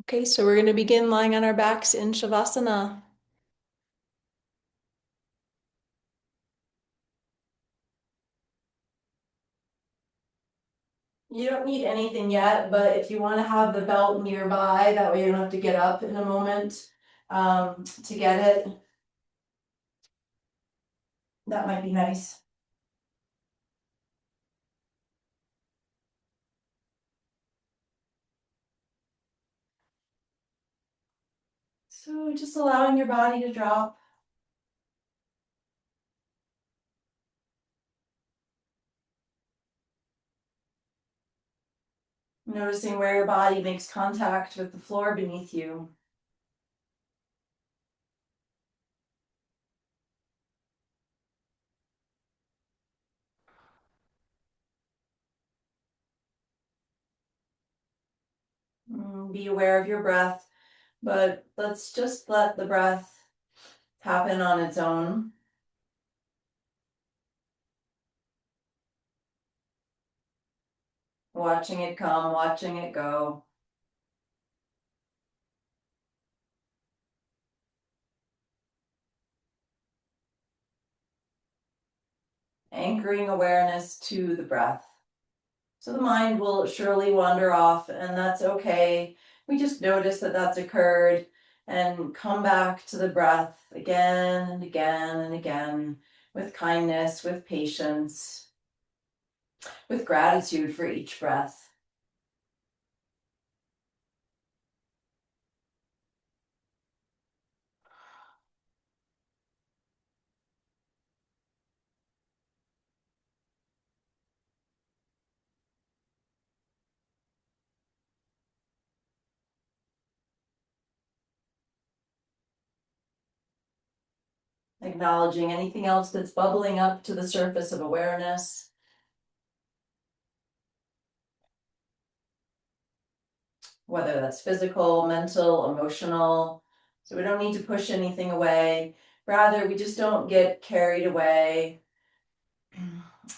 Okay, so we're going to begin lying on our backs in Shavasana. You don't need anything yet, but if you want to have the belt nearby, that way you don't have to get up in a moment to get it, that might be nice. So just allowing your body to drop. Noticing where your body makes contact with the floor beneath you. Be aware of your breath, but let's just let the breath happen on its own. Watching it come, watching it go. Anchoring awareness to the breath. So the mind will surely wander off, and that's okay. We just notice that that's occurred and come back to the breath again and again and again with kindness, with patience, with gratitude for each breath. Acknowledging anything else that's bubbling up to the surface of awareness. Whether that's physical, mental, emotional. So we don't need to push anything away. Rather, we just don't get carried away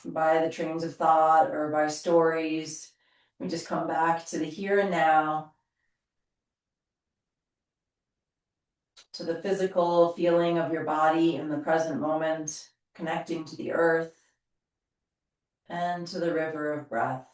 by the trains of thought or by stories. We just come back to the here and now, to the physical feeling of your body in the present moment, connecting to the earth and to the river of breath.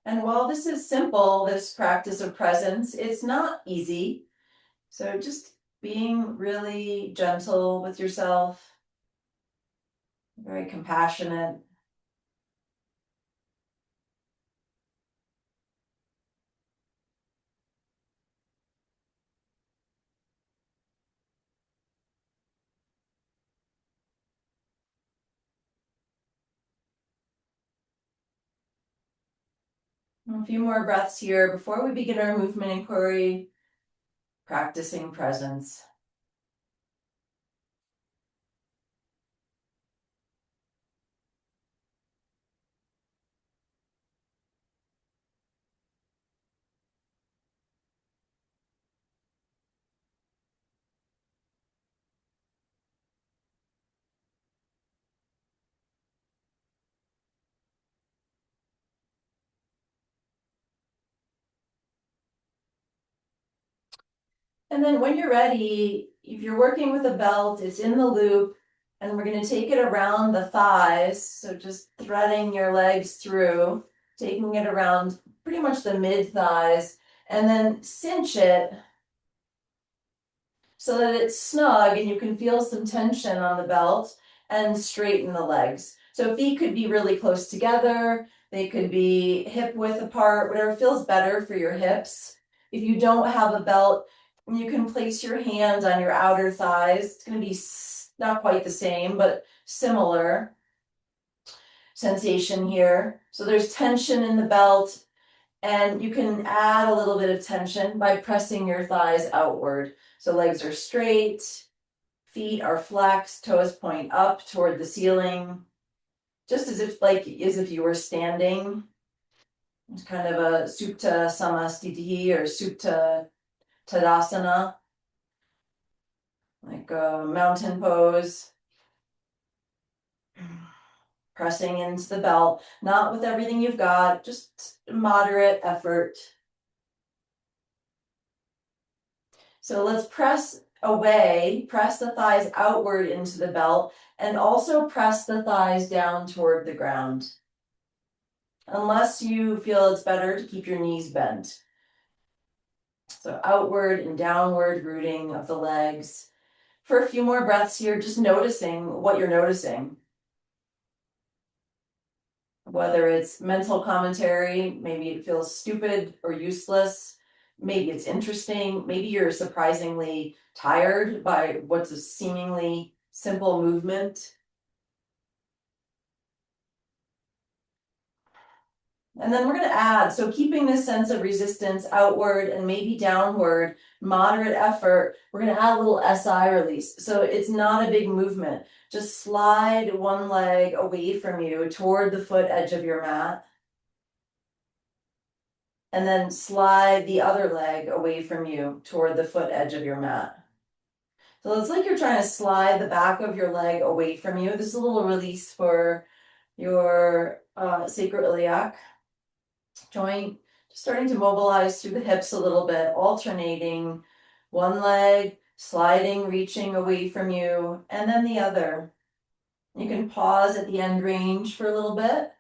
And while this is simple, this practice of presence, it's not easy. So just being really gentle with yourself, very compassionate. A few more breaths here before we begin our movement inquiry, practicing presence. And then when you're ready, if you're working with a belt, it's in the loop, and we're going to take it around the thighs. So just threading your legs through, taking it around pretty much the mid thighs, and then cinch it so that it's snug and you can feel some tension on the belt and straighten the legs. So feet could be really close together. They could be hip width apart, whatever feels better for your hips. If you don't have a belt, you can place your hand on your outer thighs. It's going to be not quite the same, but similar sensation here. So there's tension in the belt, and you can add a little bit of tension by pressing your thighs outward. So legs are straight, feet are flexed, toes point up toward the ceiling, just as if you were standing. It's kind of a Supta Samasthiti or Supta Tadasana, like a mountain pose. Pressing into the belt, not with everything you've got, just moderate effort. So let's press away, press the thighs outward into the belt, and also press the thighs down toward the ground. Unless you feel it's better to keep your knees bent. So outward and downward rooting of the legs. For a few more breaths here, just noticing what you're noticing. Whether it's mental commentary, maybe it feels stupid or useless, maybe it's interesting, maybe you're surprisingly tired by what's a seemingly simple movement. And then we're going to add, so keeping this sense of resistance outward and maybe downward, moderate effort, we're going to add a little SI release. So it's not a big movement. Just slide one leg away from you toward the foot edge of your mat. And then slide the other leg away from you toward the foot edge of your mat. So it's like you're trying to slide the back of your leg away from you. This is a little release for your sacroiliac joint. Just starting to mobilize through the hips a little bit, alternating one leg, sliding, reaching away from you, and then the other. You can pause at the end range for a little bit.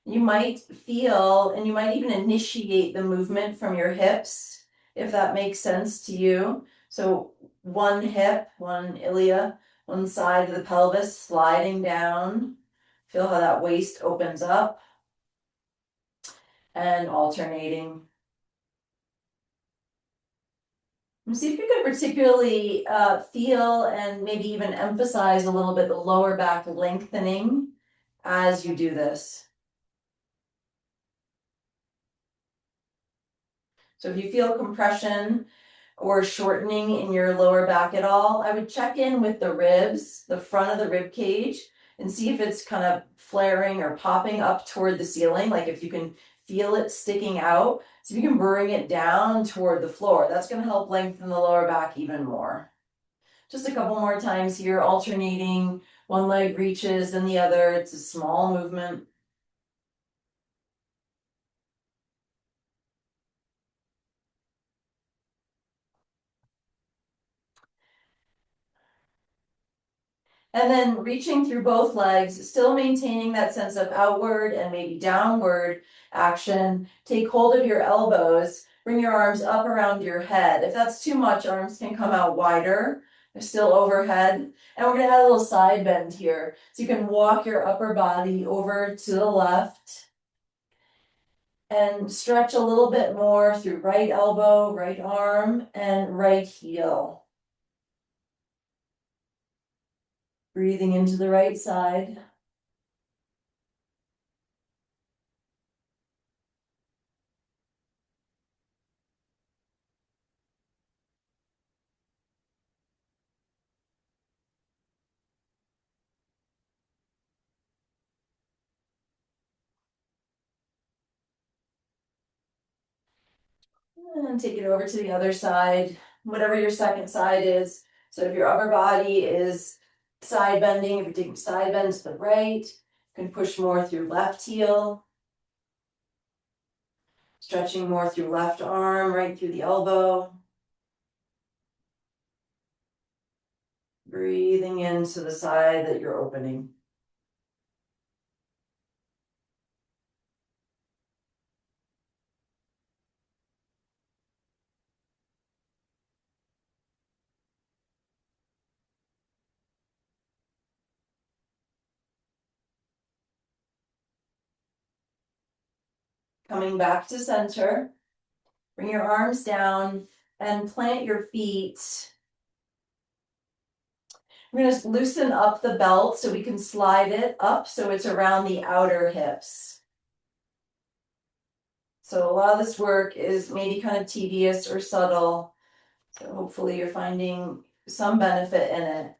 You might feel, and you might even initiate the movement from your hips, if that makes sense to you. So one hip, one ilia, one side of the pelvis sliding down. Feel how that waist opens up and alternating. And see if you can particularly feel and maybe even emphasize a little bit the lower back lengthening as you do this. So if you feel compression or shortening in your lower back at all, I would check in with the ribs, the front of the rib cage, and see if it's kind of flaring or popping up toward the ceiling, like if you can feel it sticking out. So if you can bring it down toward the floor, that's going to help lengthen the lower back even more. Just a couple more times here, alternating. One leg reaches, then the other. It's a small movement. And then reaching through both legs, still maintaining that sense of outward and maybe downward action. Take hold of your elbows, bring your arms up around your head. If that's too much, arms can come out wider. They're still overhead. And we're gonna add a little side bend here. So you can walk your upper body over to the left and stretch a little bit more through right elbow, right arm, and right heel. Breathing into the right side. And take it over to the other side, whatever your second side is. So if your upper body is side bending, if you're taking side bend to the right, you can push more through left heel. Stretching more through left arm, right through the elbow. Breathing into the side that you're opening. Coming back to center. Bring your arms down and plant your feet. We're going to loosen up the belt so we can slide it up so it's around the outer hips. So a lot of this work is maybe kind of tedious or subtle. So hopefully you're finding some benefit in it.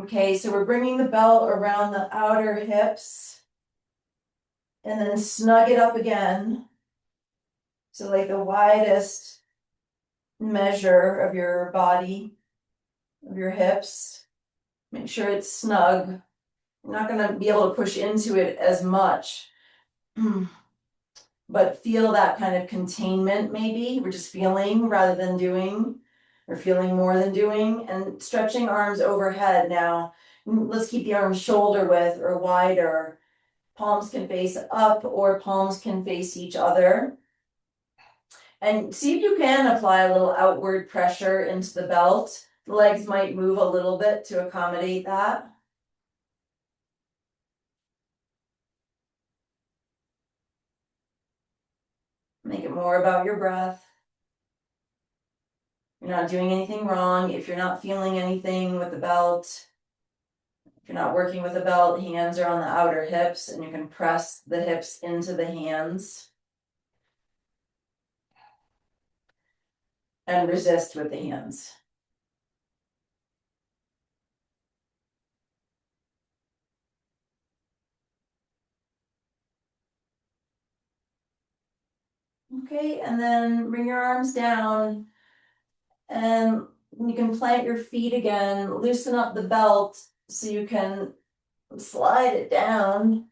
Okay, so we're bringing the belt around the outer hips and then snug it up again. So like the widest measure of your body, of your hips. Make sure it's snug. You're not going to be able to push into it as much, but feel that kind of containment maybe. We're just feeling rather than doing, or feeling more than doing, and stretching arms overhead now. Let's keep the arms shoulder width or wider. Palms can face up or palms can face each other. And see if you can apply a little outward pressure into the belt. The legs might move a little bit to accommodate that. Make it more about your breath. You're not doing anything wrong. If you're not feeling anything with the belt, if you're not working with the belt, hands are on the outer hips and you can press the hips into the hands and resist with the hands. Okay, and then bring your arms down and you can plant your feet again, loosen up the belt so you can slide it down.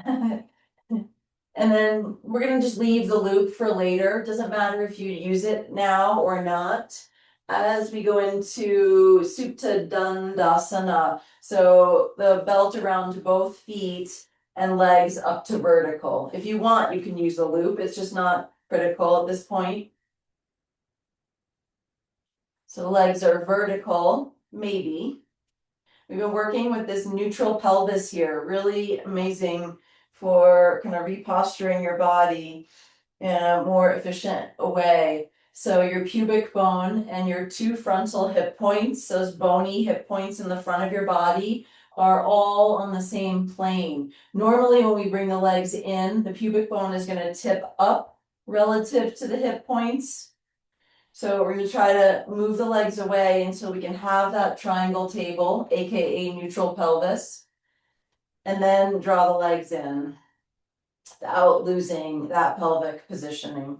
And then we're gonna just leave the loop for later. Doesn't matter if you use it now or not. As we go into Supta Dandasana, so the belt around both feet and legs up to vertical. If you want, you can use the loop. It's just not critical at this point. So legs are vertical, maybe. We've been working with this neutral pelvis here, really amazing for kind of reposturing your body in a more efficient way. So your pubic bone and your two frontal hip points, those bony hip points in the front of your body, are all on the same plane. Normally when we bring the legs in, the pubic bone is going to tip up relative to the hip points. So we're going to try to move the legs away until we can have that triangle table, aka neutral pelvis, and then draw the legs in without losing that pelvic positioning.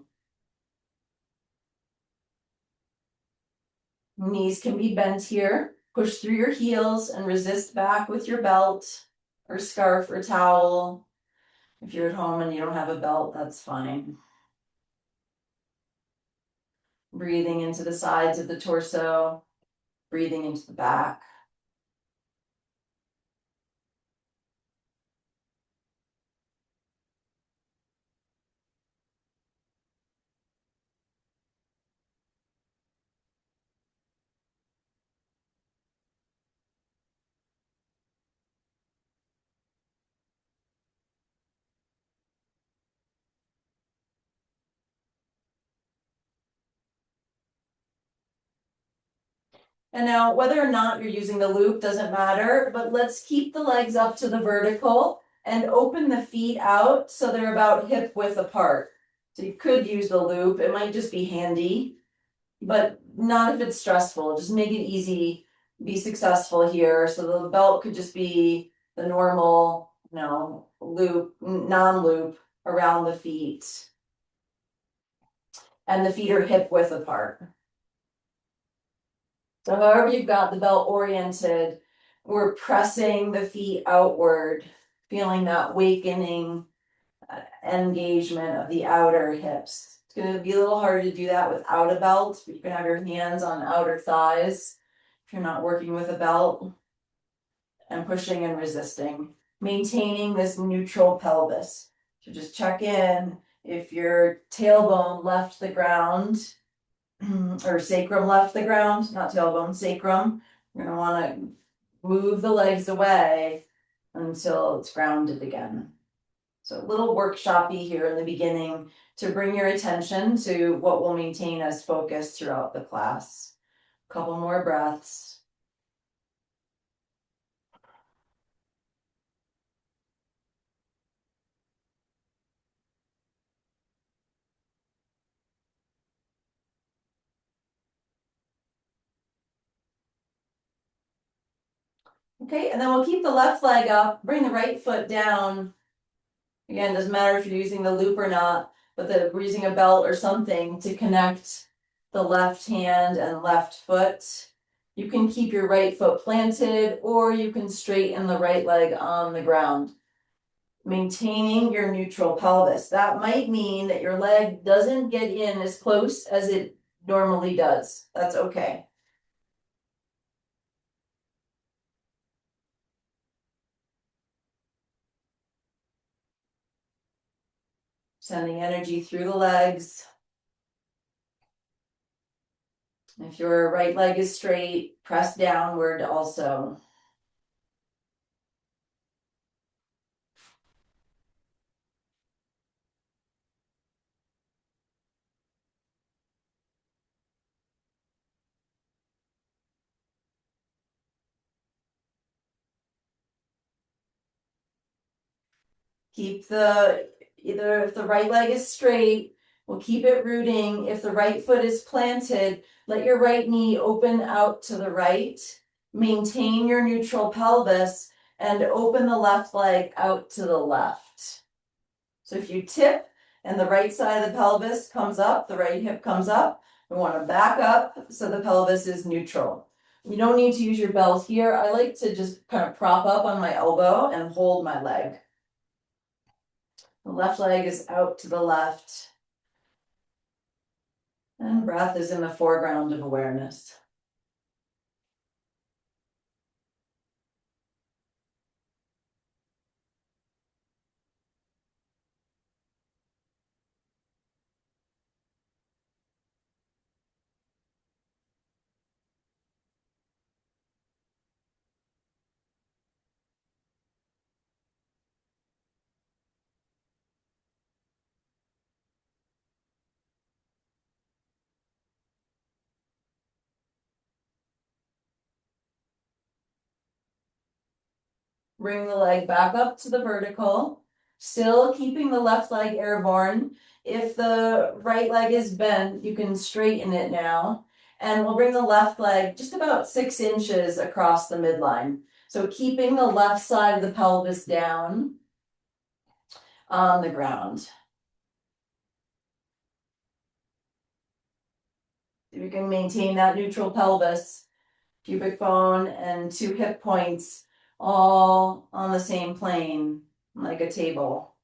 Knees can be bent here. Push through your heels and resist back with your belt or scarf or towel. If you're at home and you don't have a belt, that's fine. Breathing into the sides of the torso, breathing into the back. And now, whether or not you're using the loop doesn't matter, but let's keep the legs up to the vertical and open the feet out so they're about hip width apart. So you could use the loop, it might just be handy, but not if it's stressful. Just make it easy, be successful here. So the belt could just be the normal, loop, non-loop around the feet. And the feet are hip width apart. So however you've got the belt oriented, we're pressing the feet outward, feeling that awakening engagement of the outer hips. It's going to be a little harder to do that without a belt, but you can have your hands on outer thighs if you're not working with a belt, and pushing and resisting, maintaining this neutral pelvis. So just check in if your tailbone left the ground or sacrum left the ground, not tailbone, sacrum. You're gonna wanna move the legs away until it's grounded again. So a little workshoppy here in the beginning to bring your attention to what will maintain us focused throughout the class. A couple more breaths. Okay, and then we'll keep the left leg up, bring the right foot down. Again, doesn't matter if you're using the loop or not, but we're using a belt or something to connect the left hand and left foot. You can keep your right foot planted, or you can straighten the right leg on the ground. Maintaining your neutral pelvis. That might mean that your leg doesn't get in as close as it normally does. That's okay. Sending energy through the legs. If your right leg is straight, press downward also. Keep either if the right leg is straight, we'll keep it rooting. If the right foot is planted, let your right knee open out to the right. Maintain your neutral pelvis and open the left leg out to the left. So if you tip and the right side of the pelvis comes up, the right hip comes up, we want to back up so the pelvis is neutral. You don't need to use your belt here. I like to just kind of prop up on my elbow and hold my leg. The left leg is out to the left. And breath is in the foreground of awareness. Bring the leg back up to the vertical, still keeping the left leg airborne. If the right leg is bent, you can straighten it now. And we'll bring the left leg just about 6 inches across the midline. So keeping the left side of the pelvis down on the ground. If you can maintain that neutral pelvis, pubic bone and 2 hip points all on the same plane, like a table.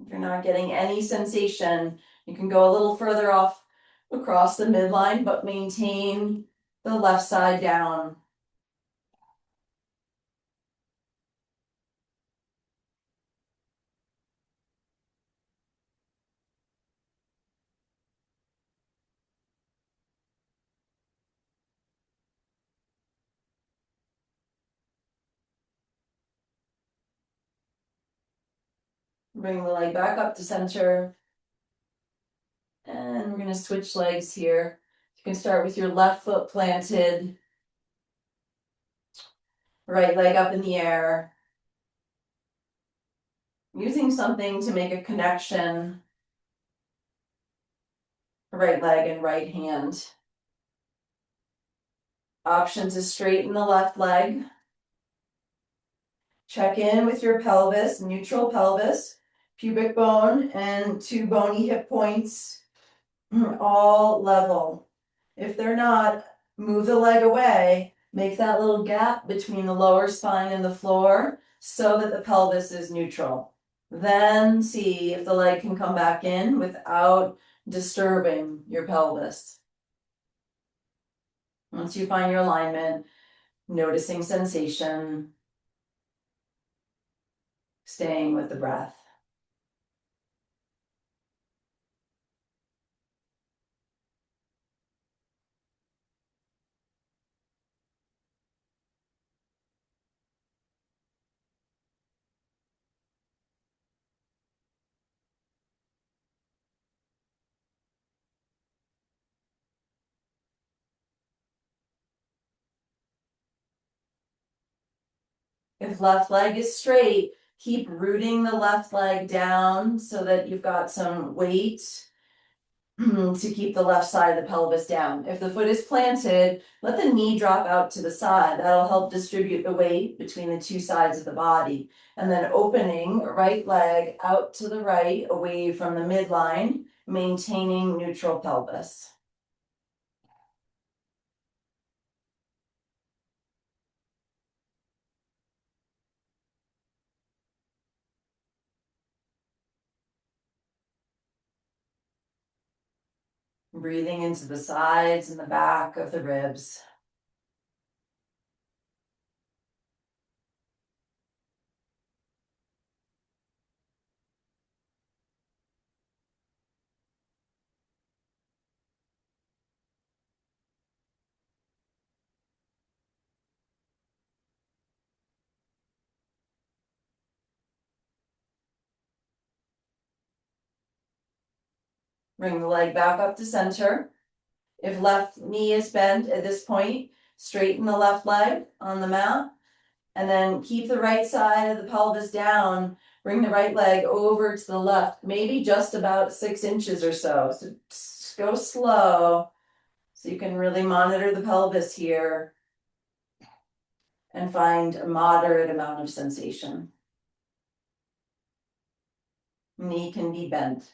If you're not getting any sensation, you can go a little further off across the midline, but maintain the left side down. Bring the leg back up to center. And we're going to switch legs here. You can start with your left foot planted, right leg up in the air. Using something to make a connection, right leg and right hand. Option to straighten the left leg. Check in with your pelvis, neutral pelvis, pubic bone, and 2 bony hip points, all level. If they're not, move the leg away, make that little gap between the lower spine and the floor so that the pelvis is neutral. Then see if the leg can come back in without disturbing your pelvis. Once you find your alignment, noticing sensation, staying with the breath. If left leg is straight, keep rooting the left leg down so that you've got some weight to keep the left side of the pelvis down. If the foot is planted, let the knee drop out to the side. That'll help distribute the weight between the two sides of the body. And then opening right leg out to the right, away from the midline, maintaining neutral pelvis. Breathing into the sides and the back of the ribs. Bring the leg back up to center. If left knee is bent at this point, straighten the left leg on the mat, and then keep the right side of the pelvis down. Bring the right leg over to the left, maybe just about 6 inches or so. So just go slow so you can really monitor the pelvis here and find a moderate amount of sensation. Knee can be bent.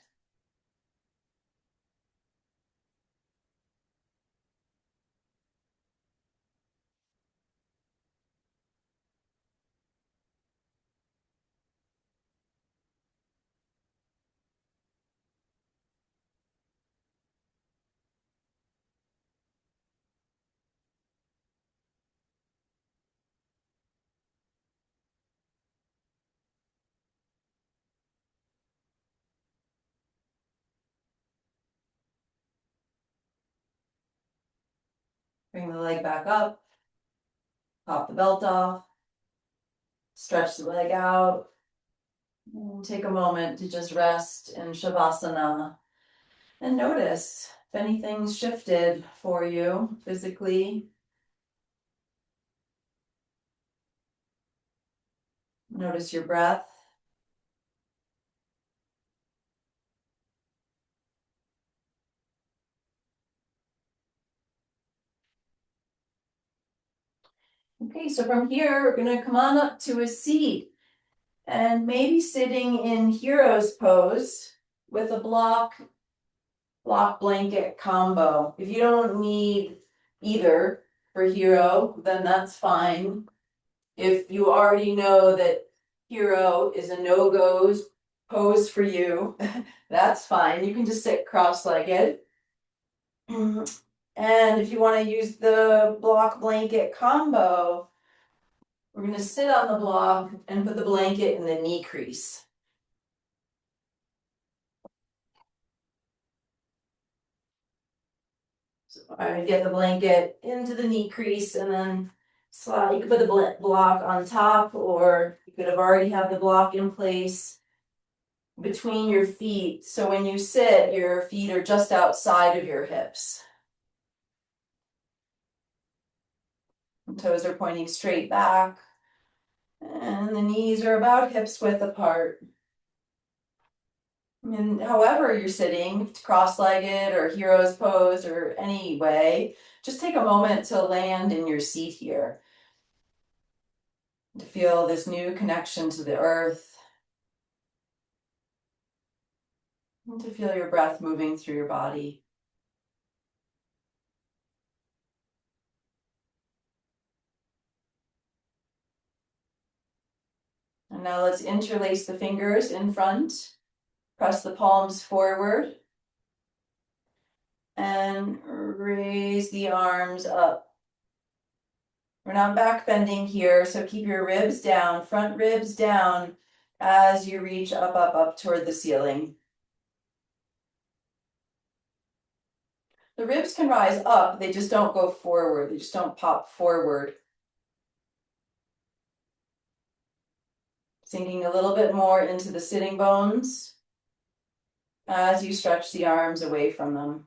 Bring the leg back up, pop the belt off, stretch the leg out, and take a moment to just rest in Shavasana and notice if anything's shifted for you physically. Notice your breath. Okay, so from here, we're gonna come on up to a seat and maybe sitting in hero's pose with a block blanket combo. If you don't need either for hero, then that's fine. If you already know that hero is a no-go pose for you, that's fine. You can just sit cross-legged. And if you want to use the block blanket combo, we're going to sit on the block and put the blanket in the knee crease. So I would get the blanket into the knee crease and then slide. You could put the block on top, or you could have already have the block in place between your feet. So when you sit, your feet are just outside of your hips. The toes are pointing straight back, and the knees are about hips width apart. And however you're sitting, cross-legged or hero's pose or any way, just take a moment to land in your seat here. To feel this new connection to the earth. And to feel your breath moving through your body. And now let's interlace the fingers in front. Press the palms forward. And raise the arms up. We're not back bending here, so keep your ribs down, front ribs down as you reach up toward the ceiling. The ribs can rise up, they just don't go forward, they just don't pop forward. Sinking a little bit more into the sitting bones as you stretch the arms away from them.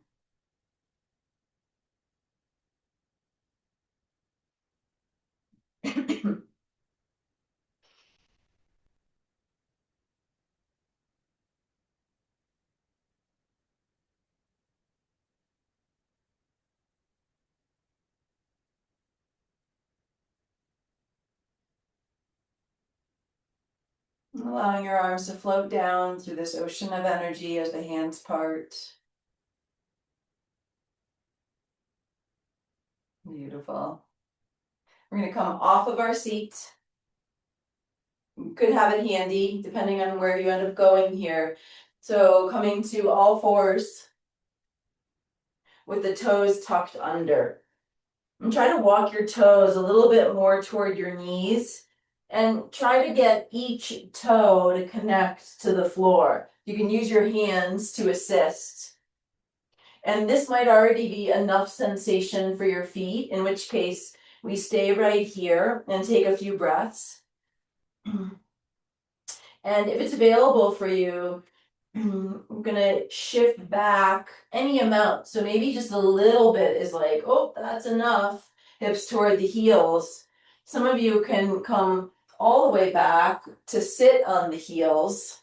Allowing your arms to float down through this ocean of energy as the hands part. Beautiful. We're going to come off of our seat. You could have it handy depending on where you end up going here. So coming to all fours with the toes tucked under. And try to walk your toes a little bit more toward your knees and try to get each toe to connect to the floor. You can use your hands to assist. And this might already be enough sensation for your feet, in which case we stay right here and take a few breaths. And if it's available for you, I'm gonna shift back any amount. So maybe just a little bit is like, oh, that's enough. Hips toward the heels. Some of you can come all the way back to sit on the heels.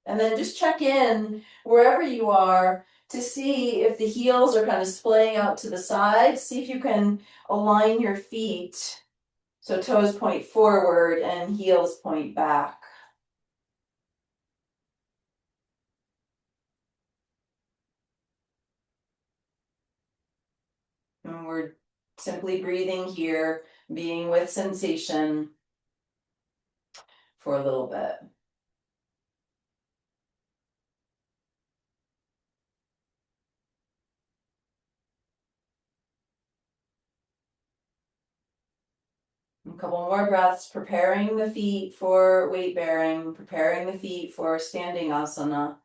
And then just check in wherever you are to see if the heels are kind of splaying out to the side. See if you can align your feet so toes point forward and heels point back. And we're simply breathing here, being with sensation for a little bit. A couple more breaths, preparing the feet for weight bearing, preparing the feet for standing asana.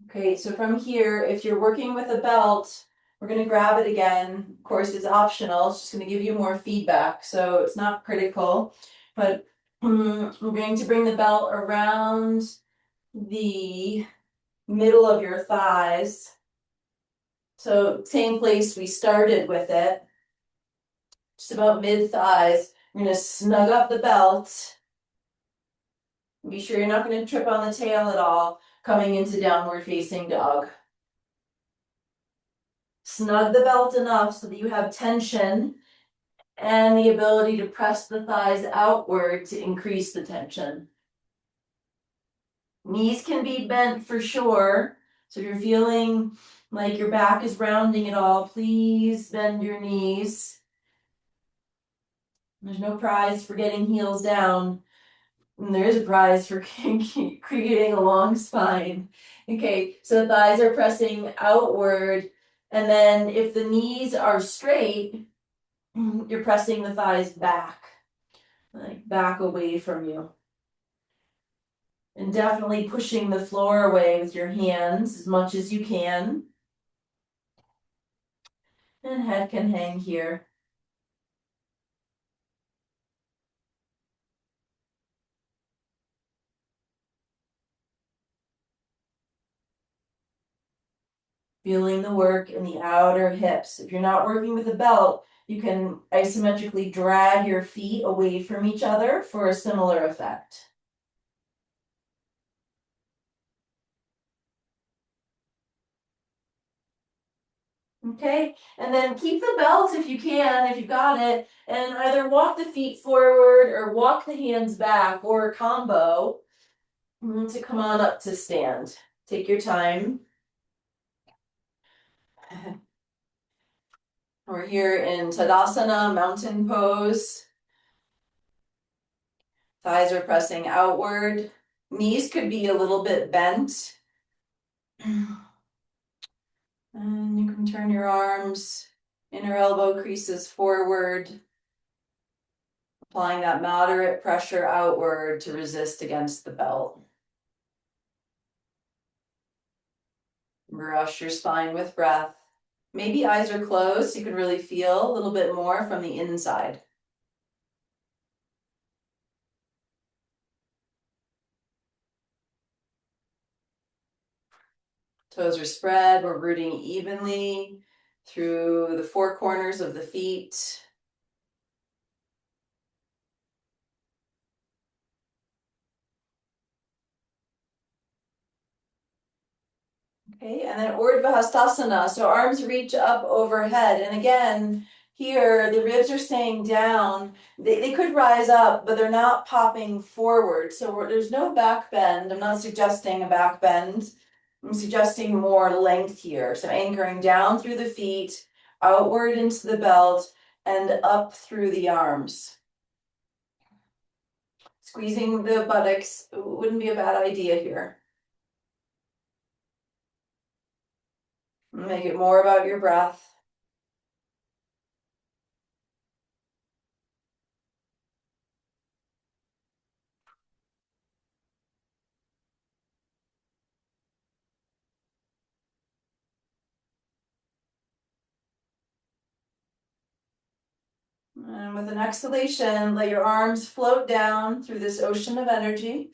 Okay, so from here, if you're working with a belt, we're going to grab it again. Of course, it's optional. It's just going to give you more feedback, so it's not critical. But we're going to bring the belt around the middle of your thighs. So same place we started with it, just about mid-thighs. We're going to snug up the belt. Be sure you're not going to trip on the tail at all, coming into downward facing dog. Snug the belt enough so that you have tension and the ability to press the thighs outward to increase the tension. Knees can be bent for sure. So if you're feeling like your back is rounding at all, please bend your knees. There's no prize for getting heels down. And there is a prize for creating a long spine. Okay, so thighs are pressing outward. And then if the knees are straight, you're pressing the thighs back, like back away from you. And definitely pushing the floor away with your hands as much as you can. And head can hang here. Feeling the work in the outer hips. If you're not working with a belt, you can isometrically drag your feet away from each other for a similar effect. Okay, and then keep the belt if you can, if you've got it, and either walk the feet forward or walk the hands back or a combo to come on up to stand. Take your time. We're here in Tadasana, mountain pose. Thighs are pressing outward. Knees could be a little bit bent. And you can turn your arms, inner elbow creases forward, applying that moderate pressure outward to resist against the belt. Brush your spine with breath. Maybe eyes are closed, so you can really feel a little bit more from the inside. Toes are spread, we're rooting evenly through the four corners of the feet. Okay, and then Urdhva Hastasana. So arms reach up overhead. And again, here the ribs are staying down. They could rise up, but they're not popping forward. So there's no back bend. I'm not suggesting a back bend. I'm suggesting more length here. So anchoring down through the feet, outward into the belt, and up through the arms. Squeezing the buttocks wouldn't be a bad idea here. Make it more about your breath. And with an exhalation, let your arms float down through this ocean of energy.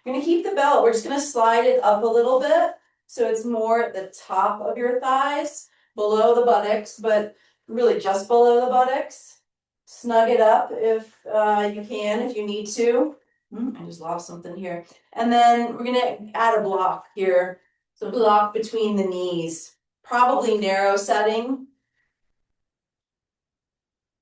You're going to keep the belt. We're just going to slide it up a little bit so it's more at the top of your thighs, below the buttocks, but really just below the buttocks. Snug it up if you can, if you need to. I just lost something here. And then we're going to add a block here. So block between the knees, probably narrow setting.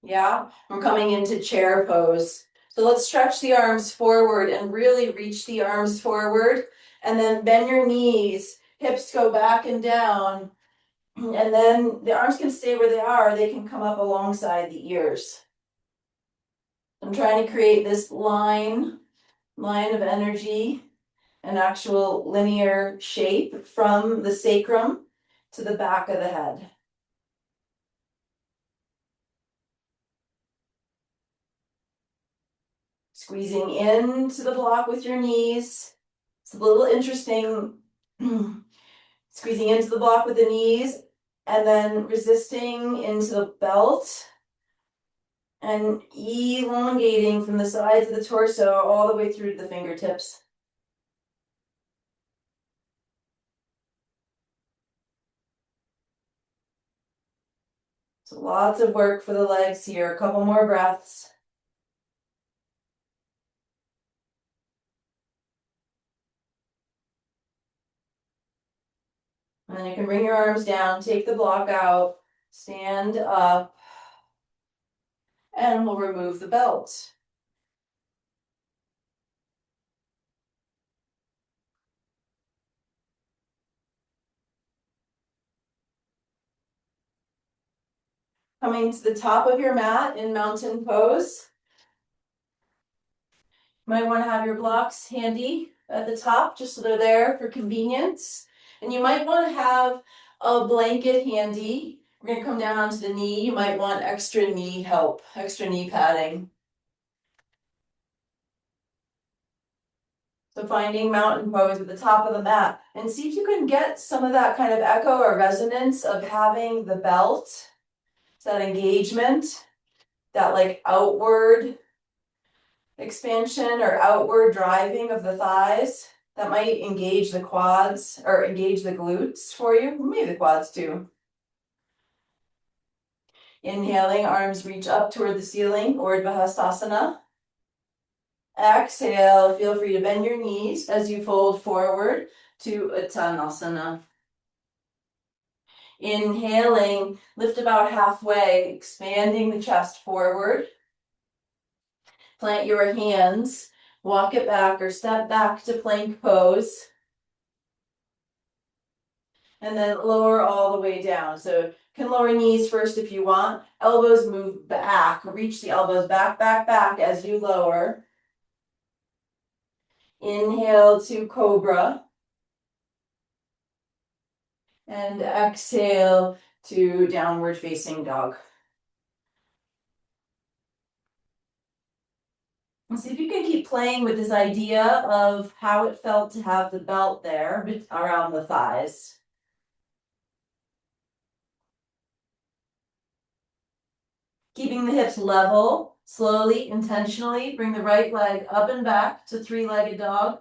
Yeah, we're coming into chair pose. So let's stretch the arms forward and really reach the arms forward. And then bend your knees, hips go back and down. And then the arms can stay where they are. They can come up alongside the ears. I'm trying to create this line of energy, an actual linear shape from the sacrum to the back of the head. Squeezing into the block with your knees. It's a little interesting. Squeezing into the block with the knees and then resisting into the belt and elongating from the sides of the torso all the way through to the fingertips. So lots of work for the legs here. A couple more breaths. And then you can bring your arms down, take the block out, stand up, and we'll remove the belt. Coming to the top of your mat in mountain pose. You might want to have your blocks handy at the top, just so they're there for convenience. And you might want to have a blanket handy. We're going to come down onto the knee. You might want extra knee help, extra knee padding. So finding mountain pose at the top of the mat and see if you can get some of that kind of echo or resonance of having the belt, that engagement, that like outward expansion or outward driving of the thighs. That might engage the quads or engage the glutes for you, maybe the quads too. Inhaling, arms reach up toward the ceiling, Urdhva Hastasana. Exhale, feel free to bend your knees as you fold forward to Uttanasana. Inhaling, lift about halfway, expanding the chest forward. Plant your hands, walk it back or step back to plank pose. And then lower all the way down. So you can lower knees first if you want. Elbows move back. Reach the elbows back, back, back as you lower. Inhale to cobra. And exhale to downward facing dog. And see if you can keep playing with this idea of how it felt to have the belt there around the thighs. Keeping the hips level, slowly, intentionally, bring the right leg up and back to three-legged dog.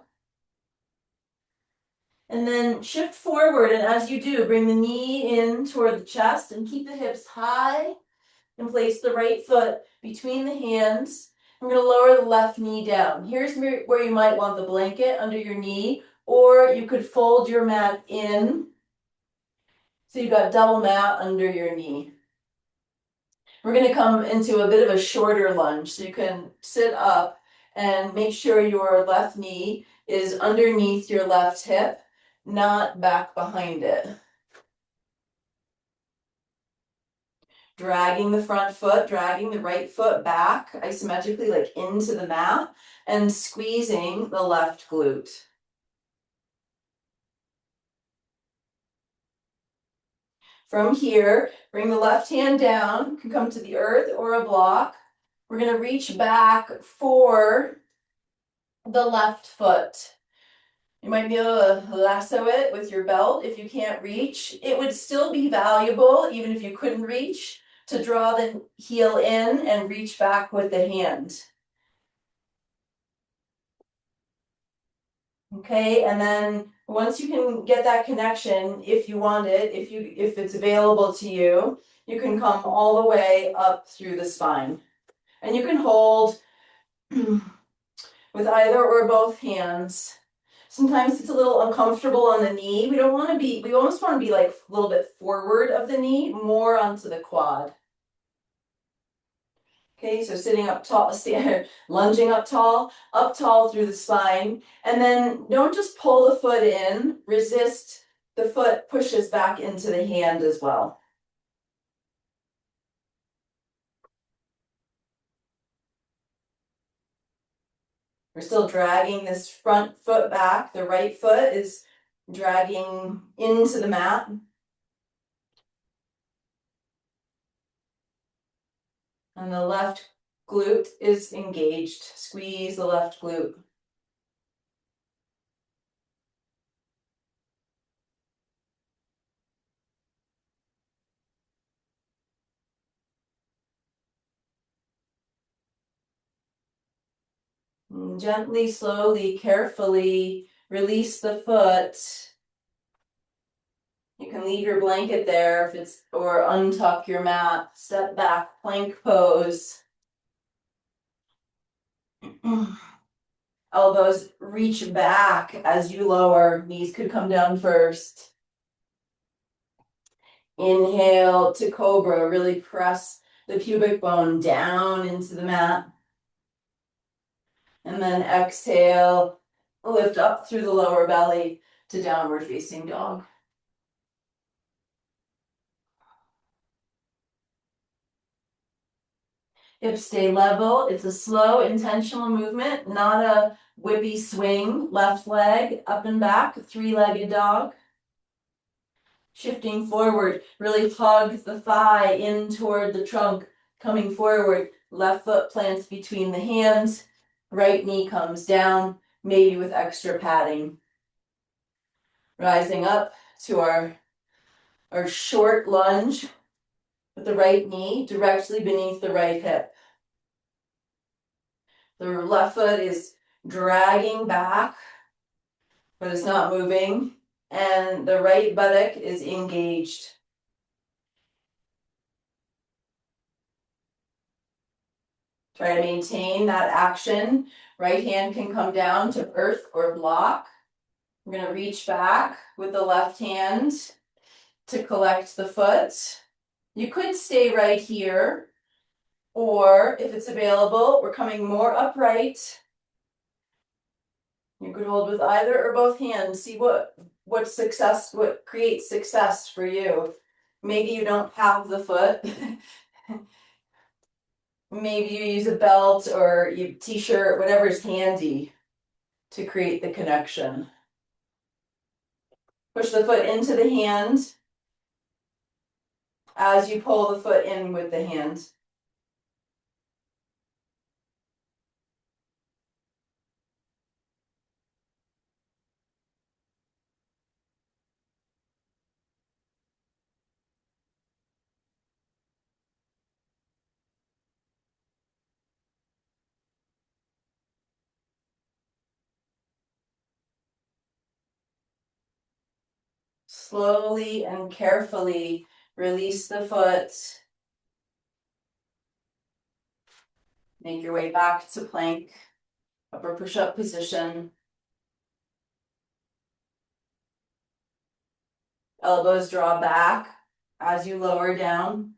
And then shift forward, and as you do, bring the knee in toward the chest and keep the hips high and place the right foot between the hands. We're going to lower the left knee down. Here's where you might want the blanket under your knee or you could fold your mat in so you've got double mat under your knee. We're going to come into a bit of a shorter lunge, so you can sit up and make sure your left knee is underneath your left hip, not back behind it. Dragging the front foot, dragging the right foot back isometrically, like into the mat, and squeezing the left glute. From here, bring the left hand down, you can come to the earth or a block. We're going to reach back for the left foot. You might be able to lasso it with your belt if you can't reach. It would still be valuable, even if you couldn't reach, to draw the heel in and reach back with the hand. Okay, and then once you can get that connection, if you want it, if it's available to you, you can come all the way up through the spine. And you can hold with either or both hands. Sometimes it's a little uncomfortable on the knee. We almost want to be like a little bit forward of the knee, more onto the quad. Okay, so sitting up tall, lunging up tall through the spine. And then don't just pull the foot in, resist the foot pushes back into the hand as well. We're still dragging this front foot back. The right foot is dragging into the mat. And the left glute is engaged. Squeeze the left glute. And gently, slowly, carefully release the foot. You can leave your blanket there or untuck your mat. Step back, plank pose. Elbows reach back as you lower. Knees could come down first. Inhale to cobra. Really press the pubic bone down into the mat. And then exhale, lift up through the lower belly to downward facing dog. Hips stay level. It's a slow, intentional movement, not a whippy swing. Left leg up and back, three-legged dog. Shifting forward, really hug the thigh in toward the trunk, coming forward. Left foot plants between the hands, right knee comes down, maybe with extra padding. Rising up to our short lunge with the right knee directly beneath the right hip. The left foot is dragging back, but it's not moving, and the right buttock is engaged. Try to maintain that action. Right hand can come down to earth or block. We're going to reach back with the left hand to collect the foot. You could stay right here, or if it's available, we're coming more upright. You could hold with either or both hands. See what creates success for you. Maybe you don't have the foot. Maybe you use a belt or you t-shirt, whatever's handy to create the connection. Push the foot into the hand as you pull the foot in with the hand. Slowly and carefully release the foot. Make your way back to plank, upper push-up position. Elbows draw back as you lower down.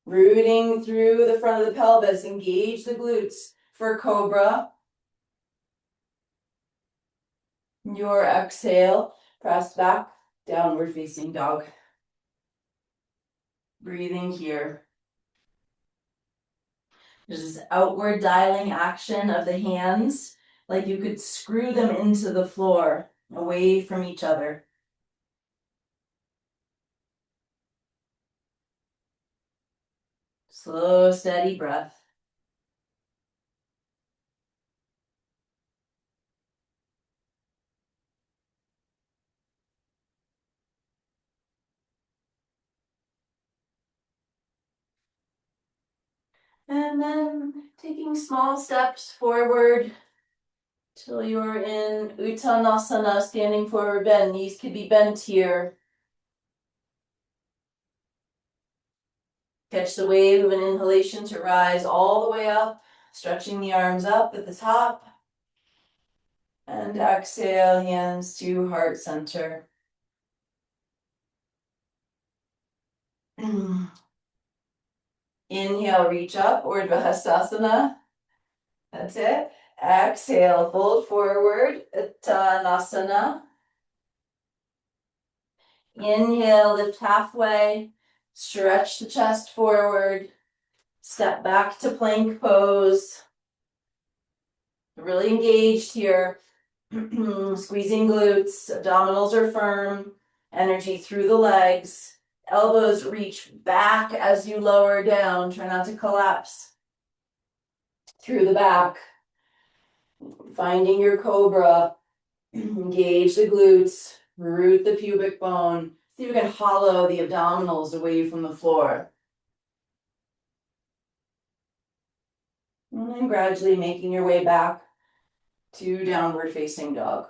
Rooting through the front of the pelvis, engage the glutes for cobra. Your exhale, press back, downward facing dog. Breathing here. There's this outward dialing action of the hands, like you could screw them into the floor, away from each other. Slow, steady breath. And then taking small steps forward till you're in Uttanasana, standing forward bend. Knees could be bent here. Catch the wave of an inhalation to rise all the way up, stretching the arms up at the top. And exhale, hands to heart center. Inhale, reach up, Urdhva Hastasana. That's it. Exhale, fold forward, Uttanasana. Inhale, lift halfway, stretch the chest forward, step back to plank pose. Really engaged here. Squeezing glutes, abdominals are firm, energy through the legs. Elbows reach back as you lower down. Try not to collapse through the back. Finding your cobra. Engage the glutes. Root the pubic bone. See if you can hollow the abdominals away from the floor. And then gradually making your way back to downward facing dog.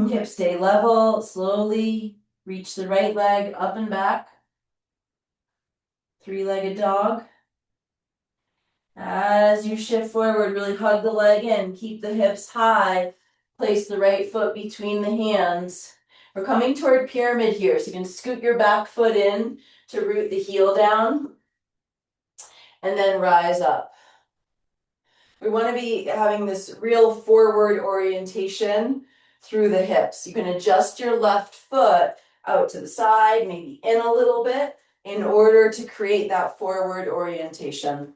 Hips stay level. Slowly reach the right leg up and back. Three-legged dog. As you shift forward, really hug the leg in. Keep the hips high. Place the right foot between the hands. We're coming toward pyramid here, so you can scoot your back foot in to root the heel down. And then rise up. We want to be having this real forward orientation through the hips. You can adjust your left foot out to the side, maybe in a little bit, in order to create that forward orientation.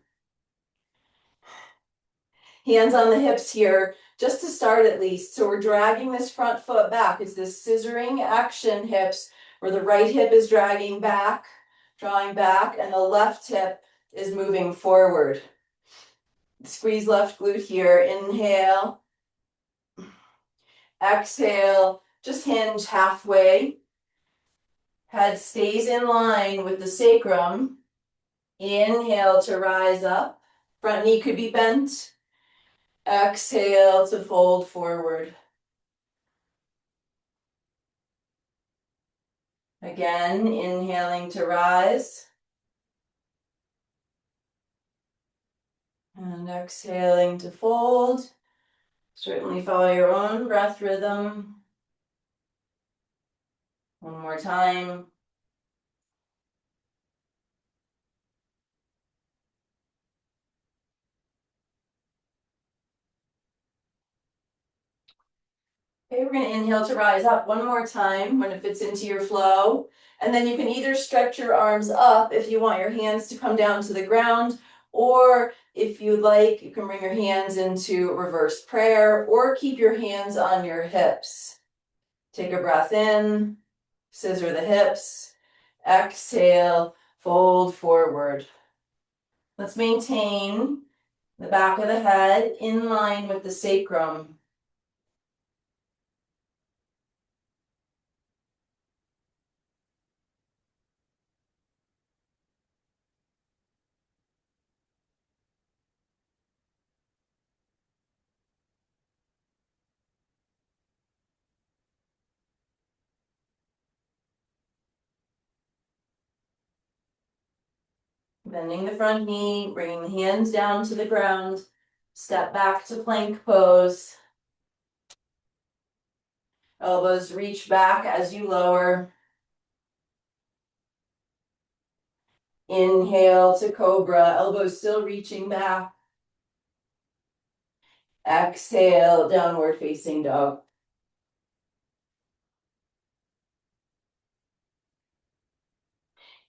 Hands on the hips here, just to start at least. So we're dragging this front foot back. It's this scissoring action hips, where the right hip is dragging back, drawing back, and the left hip is moving forward. Squeeze left glute here. Inhale. Exhale. Just hinge halfway. Head stays in line with the sacrum. Inhale to rise up. Front knee could be bent. Exhale to fold forward. Again, inhaling to rise. And exhaling to fold. Certainly follow your own breath rhythm. One more time. Okay, we're going to inhale to rise up one more time when it fits into your flow. And then you can either stretch your arms up if you want your hands to come down to the ground, or if you'd like, you can bring your hands into reverse prayer or keep your hands on your hips. Take a breath in, scissor the hips, exhale, fold forward. Let's maintain the back of the head in line with the sacrum. Bending the front knee, bringing the hands down to the ground. Step back to plank pose. Elbows reach back as you lower. Inhale to cobra, elbows still reaching back. Exhale, downward facing dog.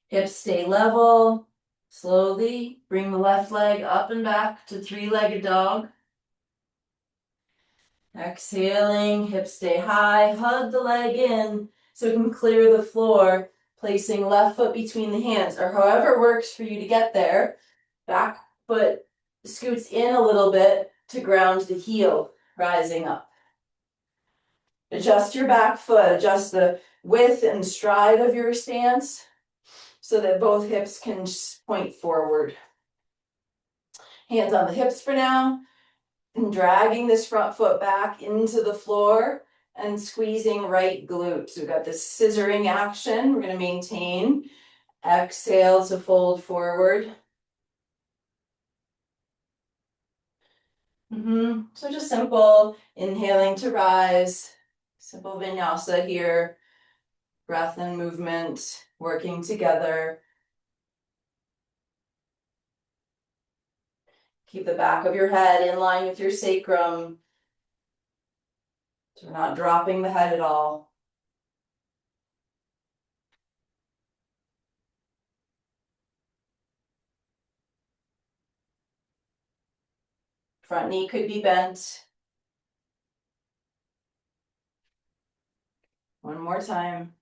Hips stay level. Slowly bring the left leg up and back to three-legged dog. Exhaling, hips stay high, hug the leg in so you can clear the floor, placing left foot between the hands, or however works for you to get there. Back foot scoots in a little bit to ground the heel, rising up. Adjust your back foot, adjust the width and stride of your stance so that both hips can point forward. Hands on the hips for now, and dragging this front foot back into the floor and squeezing right glute. So we've got this scissoring action. We're going to maintain. Exhale to fold forward. So just simple, inhaling to rise. Simple vinyasa here. Breath and movement working together. Keep the back of your head in line with your sacrum. So we're not dropping the head at all. Front knee could be bent. One more time.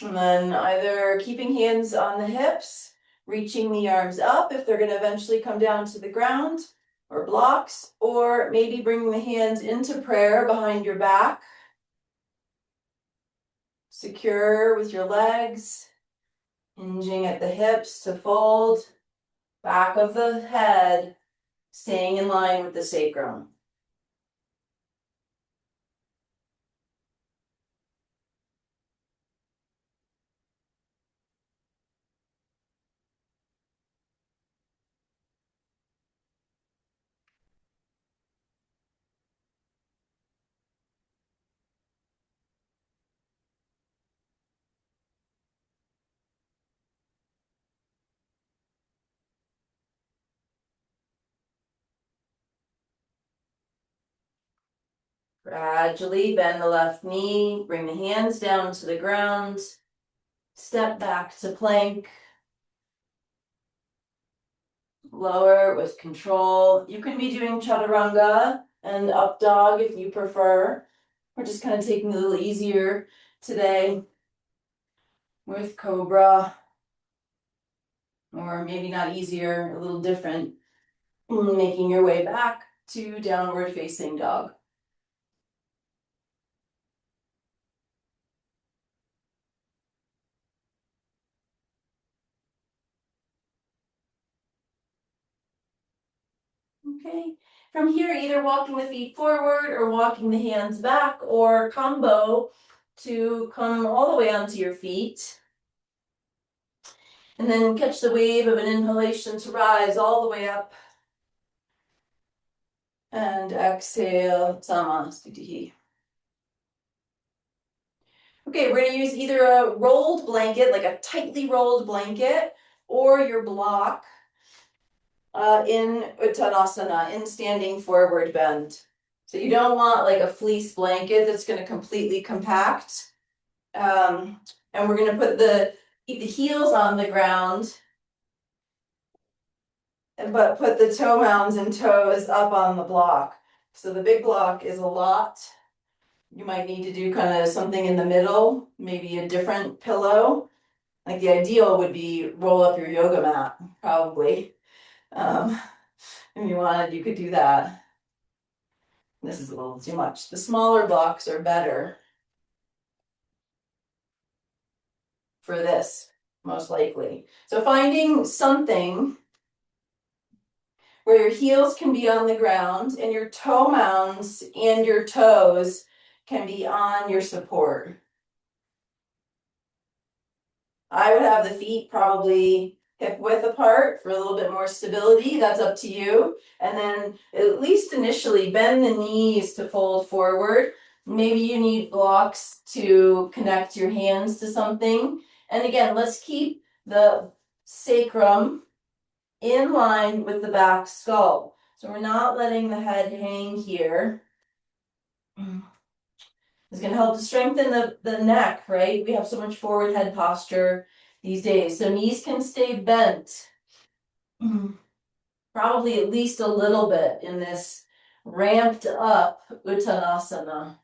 And then either keeping hands on the hips, reaching the arms up if they're going to eventually come down to the ground, or blocks, or maybe bringing the hands into prayer behind your back. Secure with your legs, hinging at the hips to fold, back of the head, staying in line with the sacrum. Gradually bend the left knee, bring the hands down to the ground, step back to plank, lower with control. You can be doing chaturanga and up dog if you prefer. We're just kind of taking it a little easier today with cobra, or maybe not easier, a little different, making your way back to downward facing dog. Okay, from here, either walking the feet forward or walking the hands back, or combo to come all the way onto your feet. And then catch the wave of an inhalation to rise all the way up. And exhale, Samasthiti. Okay, we're going to use either a rolled blanket, like a tightly rolled blanket, or your block in Uttanasana, in standing forward bend. So you don't want like a fleece blanket that's going to completely compact. And we're going to keep the heels on the ground, but put the toe mounds and toes up on the block. So the big block is a lot. You might need to do kind of something in the middle, maybe a different pillow. Like the ideal would be roll up your yoga mat, probably. If you wanted, you could do that. This is a little too much. The smaller blocks are better for this, most likely. So finding something where your heels can be on the ground and your toe mounds and your toes can be on your support. I would have the feet probably hip width apart for a little bit more stability. That's up to you. And then at least initially bend the knees to fold forward. Maybe you need blocks to connect your hands to something. And again, let's keep the sacrum in line with the back skull. So we're not letting the head hang here. It's going to help to strengthen the neck, right? We have so much forward head posture these days. So knees can stay bent. Probably at least a little bit in this ramped up Uttanasana.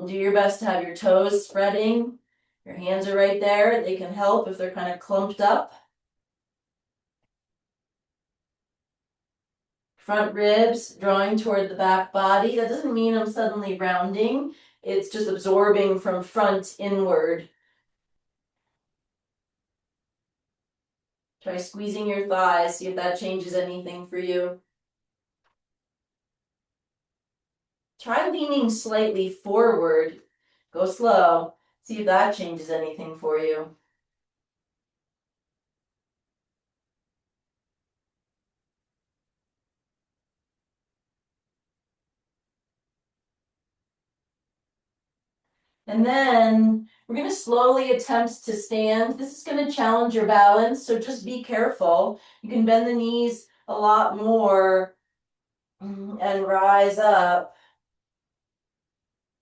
Do your best to have your toes spreading. Your hands are right there. They can help if they're kind of clumped up. Front ribs drawing toward the back body. That doesn't mean I'm suddenly rounding. It's just absorbing from front inward. Try squeezing your thighs, see if that changes anything for you. Try leaning slightly forward. Go slow. See if that changes anything for you. And then we're going to slowly attempt to stand. This is going to challenge your balance, so just be careful. You can bend the knees a lot more and rise up.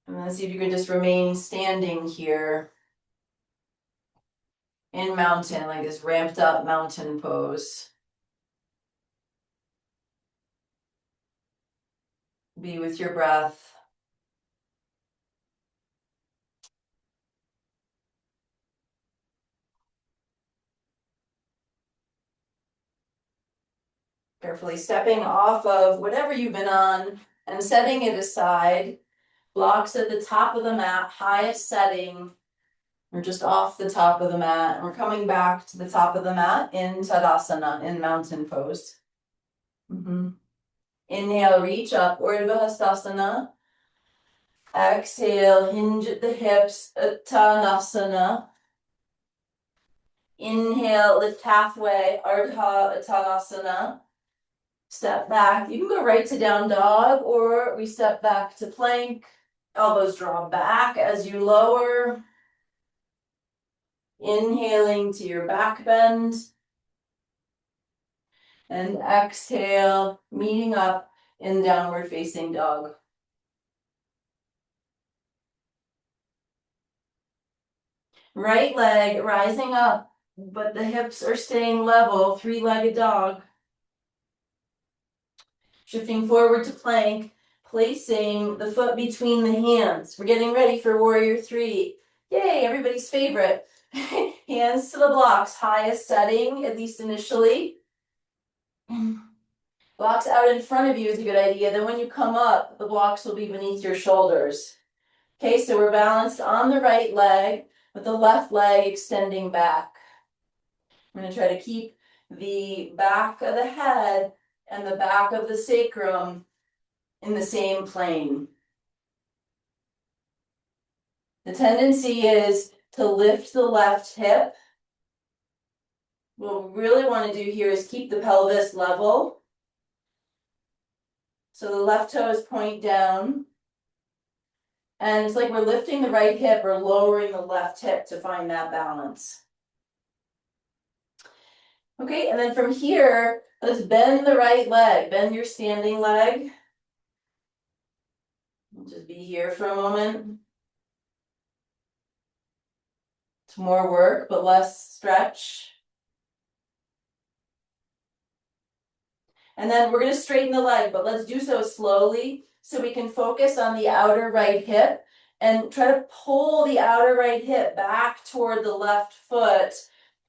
And then see if you can just remain standing here in mountain, like this ramped up mountain pose. Be with your breath. Carefully stepping off of whatever you've been on and setting it aside. Blocks at the top of the mat, highest setting. We're just off the top of the mat. And we're coming back to the top of the mat in Tadasana, in mountain pose. Inhale, reach up, Urdhva Hastasana. Exhale, hinge at the hips, Uttanasana. Inhale, lift halfway, Ardha Uttanasana. Step back. You can go right to down dog, or we step back to plank. Elbows draw back as you lower. Inhaling to your back bend. And exhale, meeting up in downward facing dog. Right leg rising up, but the hips are staying level, three-legged dog. Shifting forward to plank, placing the foot between the hands. We're getting ready for warrior three. Yay, everybody's favorite. Hands to the blocks, highest setting, at least initially. Blocks out in front of you is a good idea. Then when you come up, the blocks will be beneath your shoulders. Okay, so we're balanced on the right leg with the left leg extending back. I'm going to try to keep the back of the head and the back of the sacrum in the same plane. The tendency is to lift the left hip. What we really want to do here is keep the pelvis level. So the left toes point down. And it's like we're lifting the right hip or lowering the left hip to find that balance. Okay, and then from here, let's bend the right leg. Bend your standing leg. We'll just be here for a moment. It's more work, but less stretch. And then we're going to straighten the leg, but let's do so slowly so we can focus on the outer right hip and try to pull the outer right hip back toward the left foot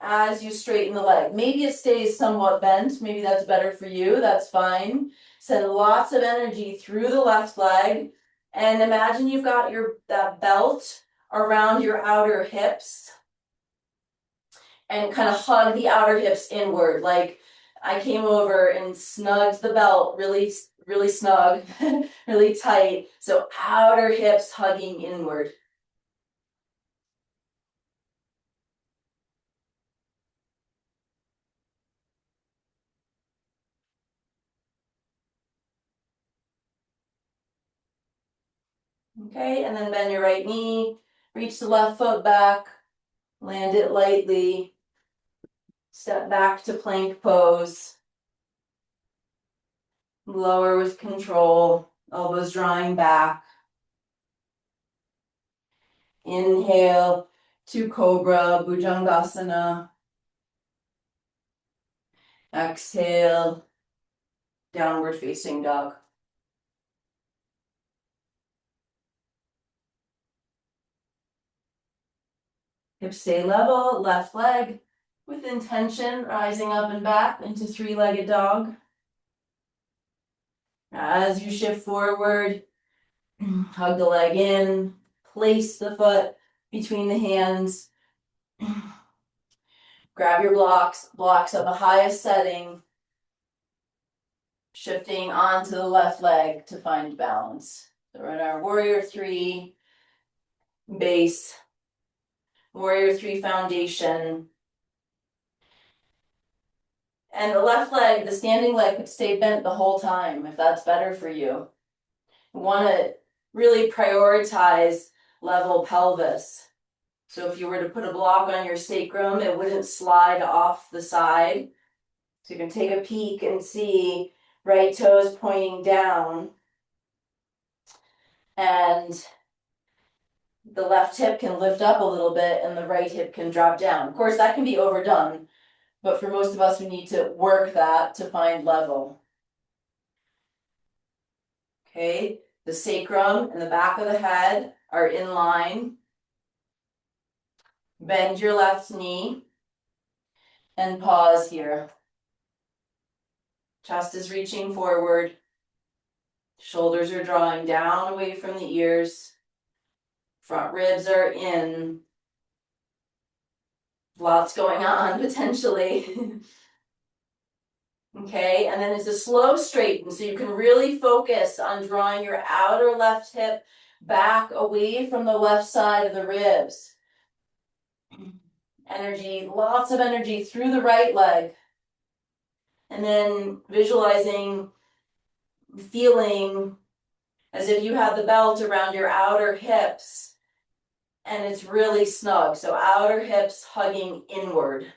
as you straighten the leg. Maybe it stays somewhat bent. Maybe that's better for you. That's fine. Send lots of energy through the left leg. And imagine you've got that belt around your outer hips and kind of hug the outer hips inward, like I came over and snugged the belt really, really snug, really tight. So outer hips hugging inward. Okay, and then bend your right knee, reach the left foot back, land it lightly, step back to plank pose, lower with control, elbows drawing back. Inhale to Cobra, Bhujangasana. Exhale, downward facing dog. Hips stay level, left leg with intention, rising up and back into three-legged dog. As you shift forward, hug the leg in, place the foot between the hands, grab your blocks at the highest setting, shifting onto the left leg to find balance. So we're in our warrior three base, warrior three foundation. And the left leg, the standing leg could stay bent the whole time if that's better for you. You want to really prioritize level pelvis. So if you were to put a block on your sacrum, it wouldn't slide off the side. So you can take a peek and see right toes pointing down. And the left hip can lift up a little bit and the right hip can drop down. Of course, that can be overdone, but for most of us, we need to work that to find level. Okay, the sacrum and the back of the head are in line. Bend your left knee and pause here. Chest is reaching forward. Shoulders are drawing down away from the ears. Front ribs are in. Lots going on potentially. Okay, and then it's a slow straighten, so you can really focus on drawing your outer left hip back away from the left side of the ribs. Energy, lots of energy through the right leg. And then visualizing, feeling as if you have the belt around your outer hips and it's really snug. So outer hips hugging inward.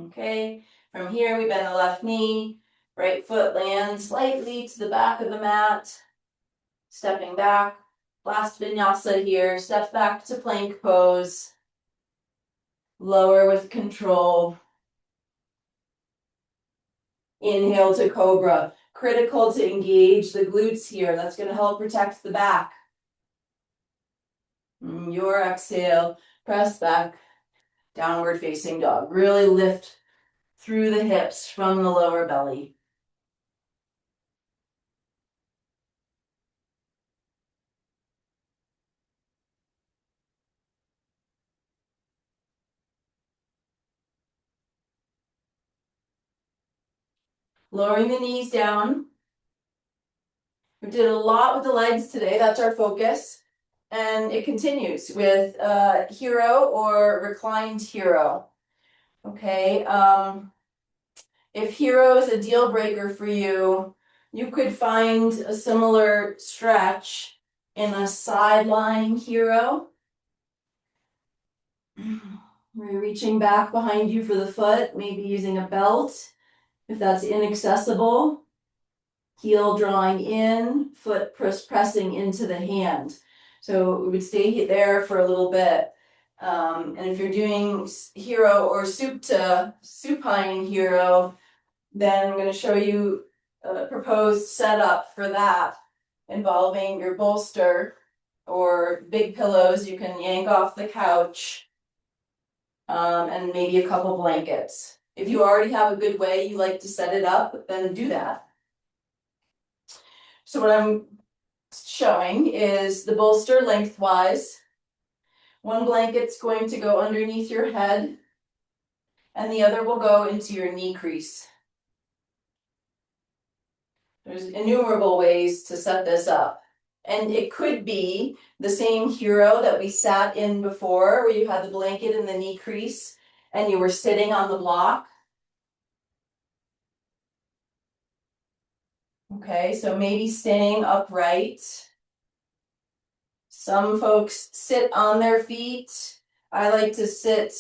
Okay, from here we bend the left knee, right foot lands slightly to the back of the mat, stepping back, last vinyasa here, step back to plank pose, lower with control. Inhale to cobra, critical to engage the glutes here, that's going to help protect the back. Your exhale, press back, downward facing dog, really lift through the hips from the lower belly. Lowering the knees down. We did a lot with the legs today, that's our focus. And it continues with hero or reclined hero. Okay, if hero is a deal breaker for you, you could find a similar stretch in a side lying hero. We're reaching back behind you for the foot, maybe using a belt if that's inaccessible. Heel drawing in, foot pressing into the hand. So we would stay there for a little bit. And if you're doing hero or supine hero, then I'm going to show you a proposed setup for that involving your bolster or big pillows you can yank off the couch, and maybe a couple blankets. If you already have a good way you like to set it up, then do that. So what I'm showing is the bolster lengthwise. One blanket's going to go underneath your head, and the other will go into your knee crease. There's innumerable ways to set this up. And it could be the same hero that we sat in before, where you had the blanket in the knee crease and you were sitting on the block. Okay, so maybe staying upright. Some folks sit on their feet. I like to sit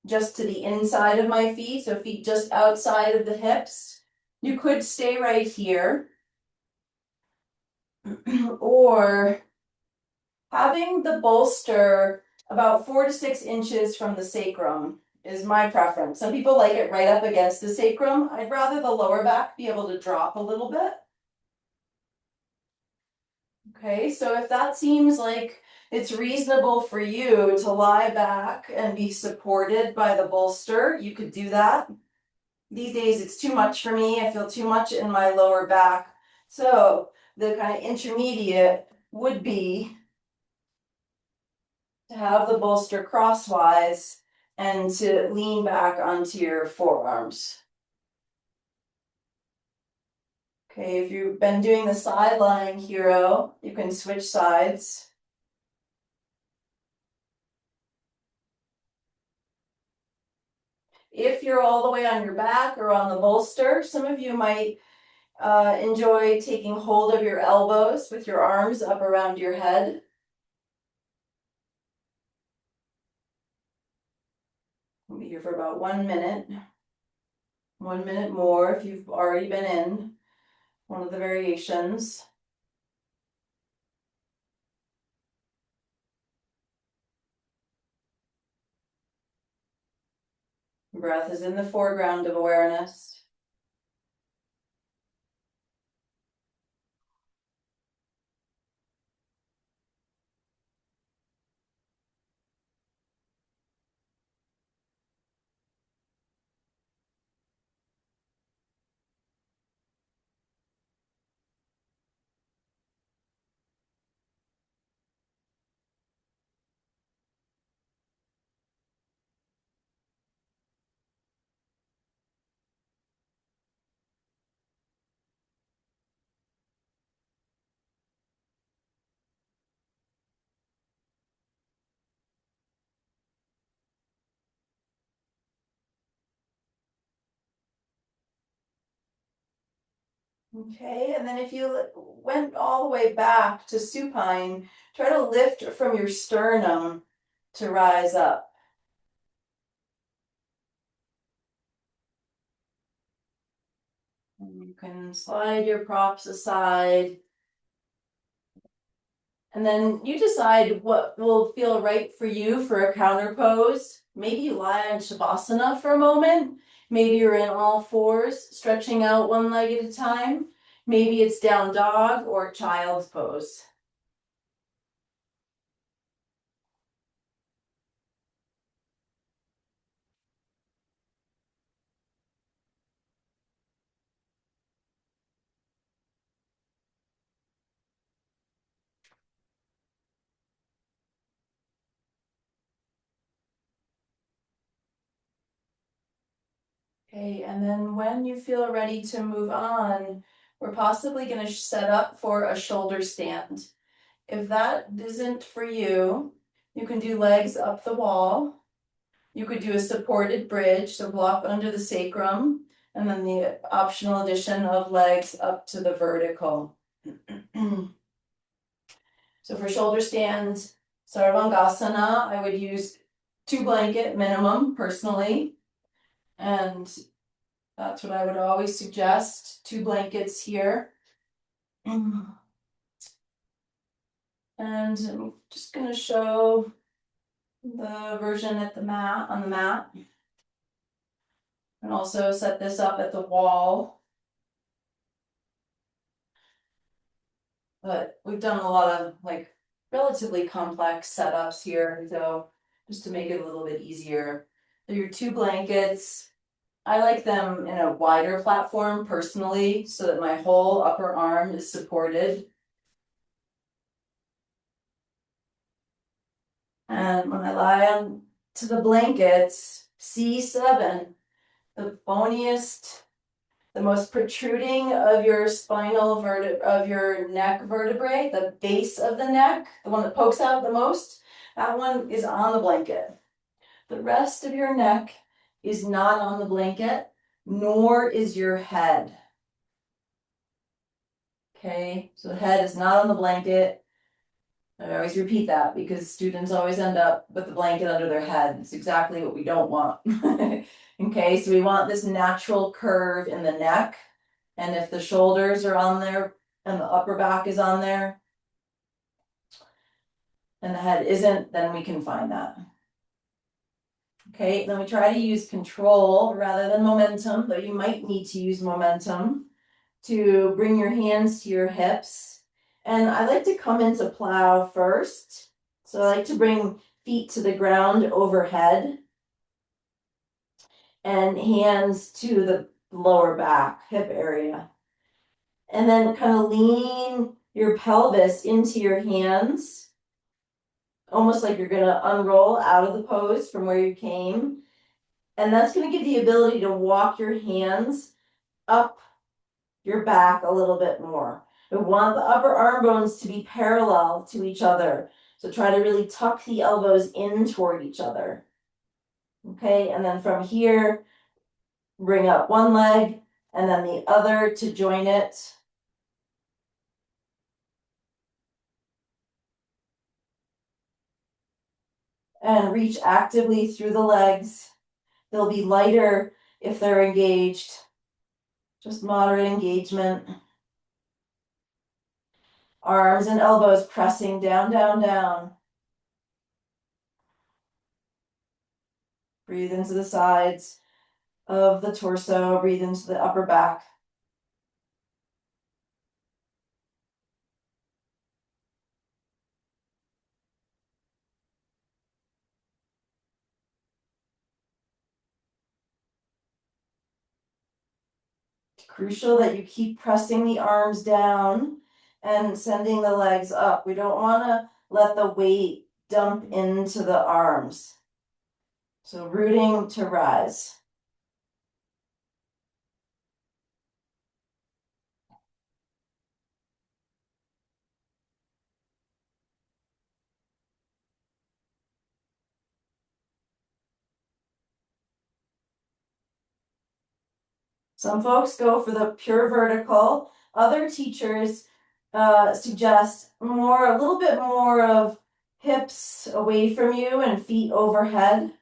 just to the inside of my feet, so feet just outside of the hips. You could stay right here. Or having the bolster about 4 to 6 inches from the sacrum is my preference. Some people like it right up against the sacrum. I'd rather the lower back be able to drop a little bit. Okay, so if that seems like it's reasonable for you to lie back and be supported by the bolster, you could do that. These days it's too much for me. I feel too much in my lower back. So the kind of intermediate would be to have the bolster crosswise and to lean back onto your forearms. Okay, if you've been doing the side lying hero, you can switch sides. If you're all the way on your back or on the bolster, some of you might enjoy taking hold of your elbows with your arms up around your head. We'll be here for about 1 minute. 1 minute more if you've already been in one of the variations. Breath is in the foreground of awareness. Okay, and then if you went all the way back to supine, try to lift from your sternum to rise up. And you can slide your props aside. And then you decide what will feel right for you for a counter pose. Maybe you lie in Shavasana for a moment. Maybe you're in all fours, stretching out one leg at a time. Maybe it's down dog or child's pose. Okay, and then when you feel ready to move on, we're possibly going to set up for a shoulder stand. If that isn't for you, you can do legs up the wall. You could do a supported bridge, so block under the sacrum, and then the optional addition of legs up to the vertical. So for shoulder stand, Sarvangasana, I would use 2 blanket minimum personally. And that's what I would always suggest, 2 blankets here. And I'm just going to show the version at the mat, on the mat. And also set this up at the wall. But we've done a lot of like relatively complex setups here, so just to make it a little bit easier. So your 2 blankets, I like them in a wider platform personally, so that my whole upper arm is supported. And when I lie on to the blankets, C7, the boniest, the most protruding of your of your neck vertebrae, the base of the neck, the one that pokes out the most, that one is on the blanket. The rest of your neck is not on the blanket, nor is your head. Okay, so the head is not on the blanket. I always repeat that because students always end up with the blanket under their head. It's exactly what we don't want. Okay, so we want this natural curve in the neck. And if the shoulders are on there and the upper back is on there and the head isn't, then we can find that. Okay, then we try to use control rather than momentum, though you might need to use momentum to bring your hands to your hips. And I like to come into plow first. So I like to bring feet to the ground overhead and hands to the lower back, hip area. And then kind of lean your pelvis into your hands, almost like you're going to unroll out of the pose from where you came. And that's going to give the ability to walk your hands up your back a little bit more. We want the upper arm bones to be parallel to each other. So try to really tuck the elbows in toward each other. Okay, and then from here, bring up one leg and then the other to join it. And reach actively through the legs. They'll be lighter if they're engaged. Just moderate engagement. Arms and elbows pressing down, down, down. Breathe into the sides of the torso, breathe into the upper back. It's crucial that you keep pressing the arms down and sending the legs up. We don't want to let the weight dump into the arms. So rooting to rise. Some folks go for the pure vertical. Other teachers suggest a little bit more of hips away from you and feet overhead.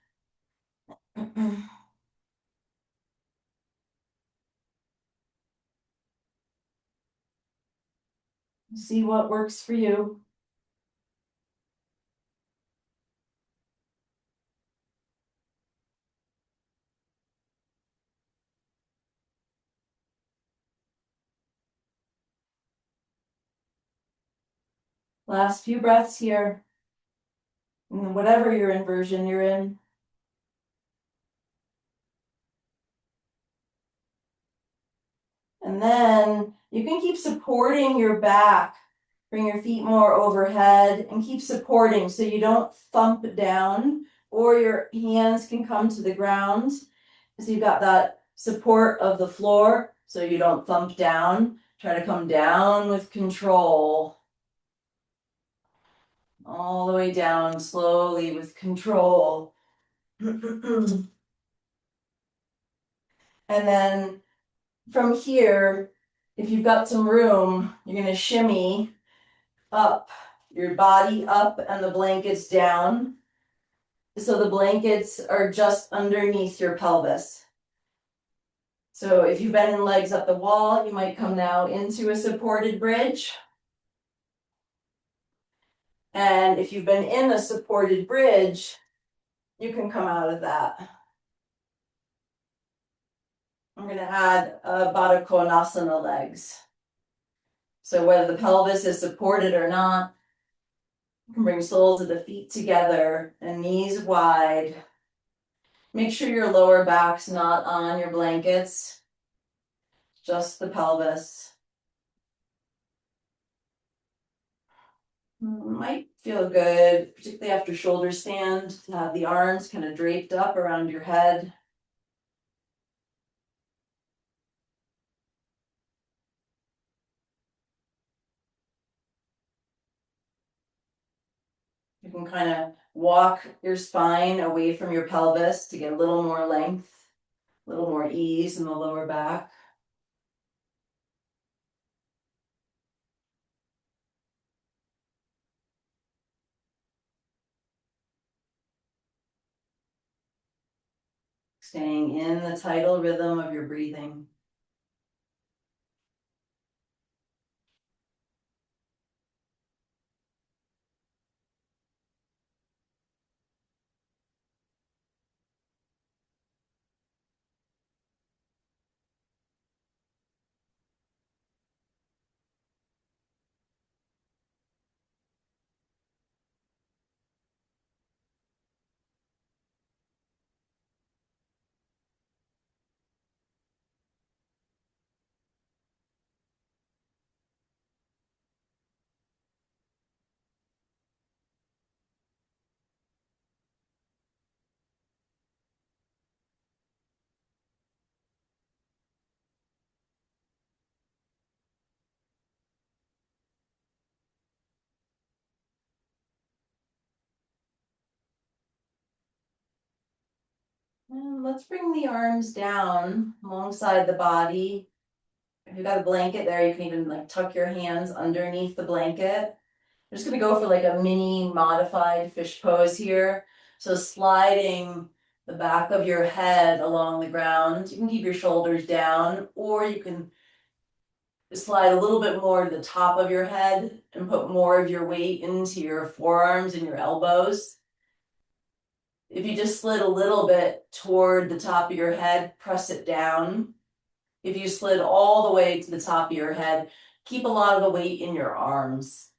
See what works for you. Last few breaths here, whatever your inversion you're in. And then you can keep supporting your back. Bring your feet more overhead and keep supporting so you don't thump down, or your hands can come to the ground. So you've got that support of the floor so you don't thump down. Try to come down with control. All the way down slowly with control. And then from here, if you've got some room, you're going to shimmy up, your body up and the blankets down. So the blankets are just underneath your pelvis. So if you've been in legs up the wall, you might come now into a supported bridge. And if you've been in a supported bridge, you can come out of that. I'm going to add Baddha Konasana legs. So whether the pelvis is supported or not, you can bring soles of the feet together and knees wide. Make sure your lower back's not on your blankets, just the pelvis. Might feel good, particularly after shoulder stand, to have the arms kind of draped up around your head. You can kind of walk your spine away from your pelvis to get a little more length, a little more ease in the lower back. Staying in the tidal rhythm of your breathing. And let's bring the arms down alongside the body. If you've got a blanket there, you can even like tuck your hands underneath the blanket. I'm just gonna go for like a mini modified fish pose here. So sliding the back of your head along the ground. You can keep your shoulders down, or you can slide a little bit more to the top of your head and put more of your weight into your forearms and your elbows. If you just slid a little bit toward the top of your head, press it down. If you slid all the way to the top of your head, keep a lot of the weight in your arms.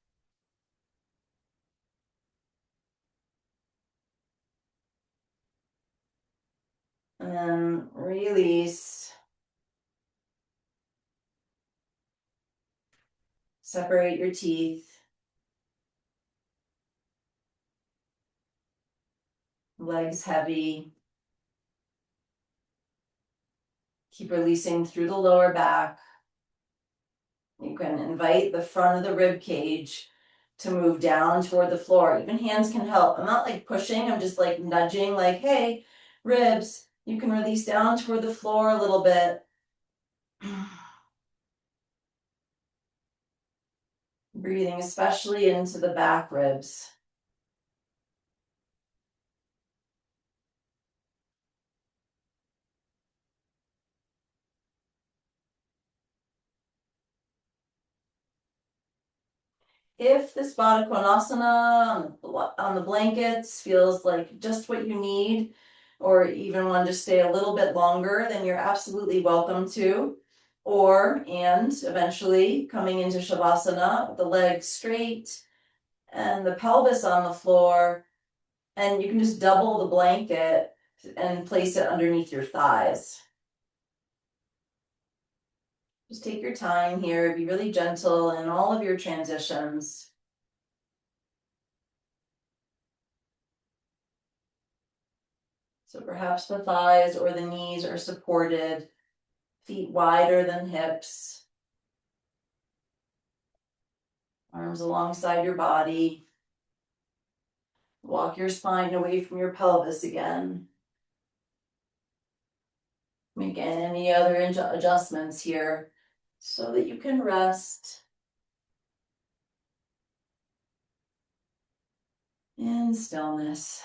And then release. Separate your teeth. Legs heavy. Keep releasing through the lower back. You can invite the front of the rib cage to move down toward the floor. Even hands can help. I'm not like pushing, I'm just like nudging, like, hey, ribs, you can release down toward the floor a little bit. Breathing especially into the back ribs. If this Baddha Konasana on the blankets feels like just what you need, or even want to just stay a little bit longer, then you're absolutely welcome to. And eventually coming into Shavasana with the legs straight and the pelvis on the floor, and you can just double the blanket and place it underneath your thighs. Just take your time here, be really gentle in all of your transitions. So perhaps the thighs or the knees are supported, feet wider than hips, arms alongside your body. Walk your spine away from your pelvis again. Make any other adjustments here so that you can rest in stillness.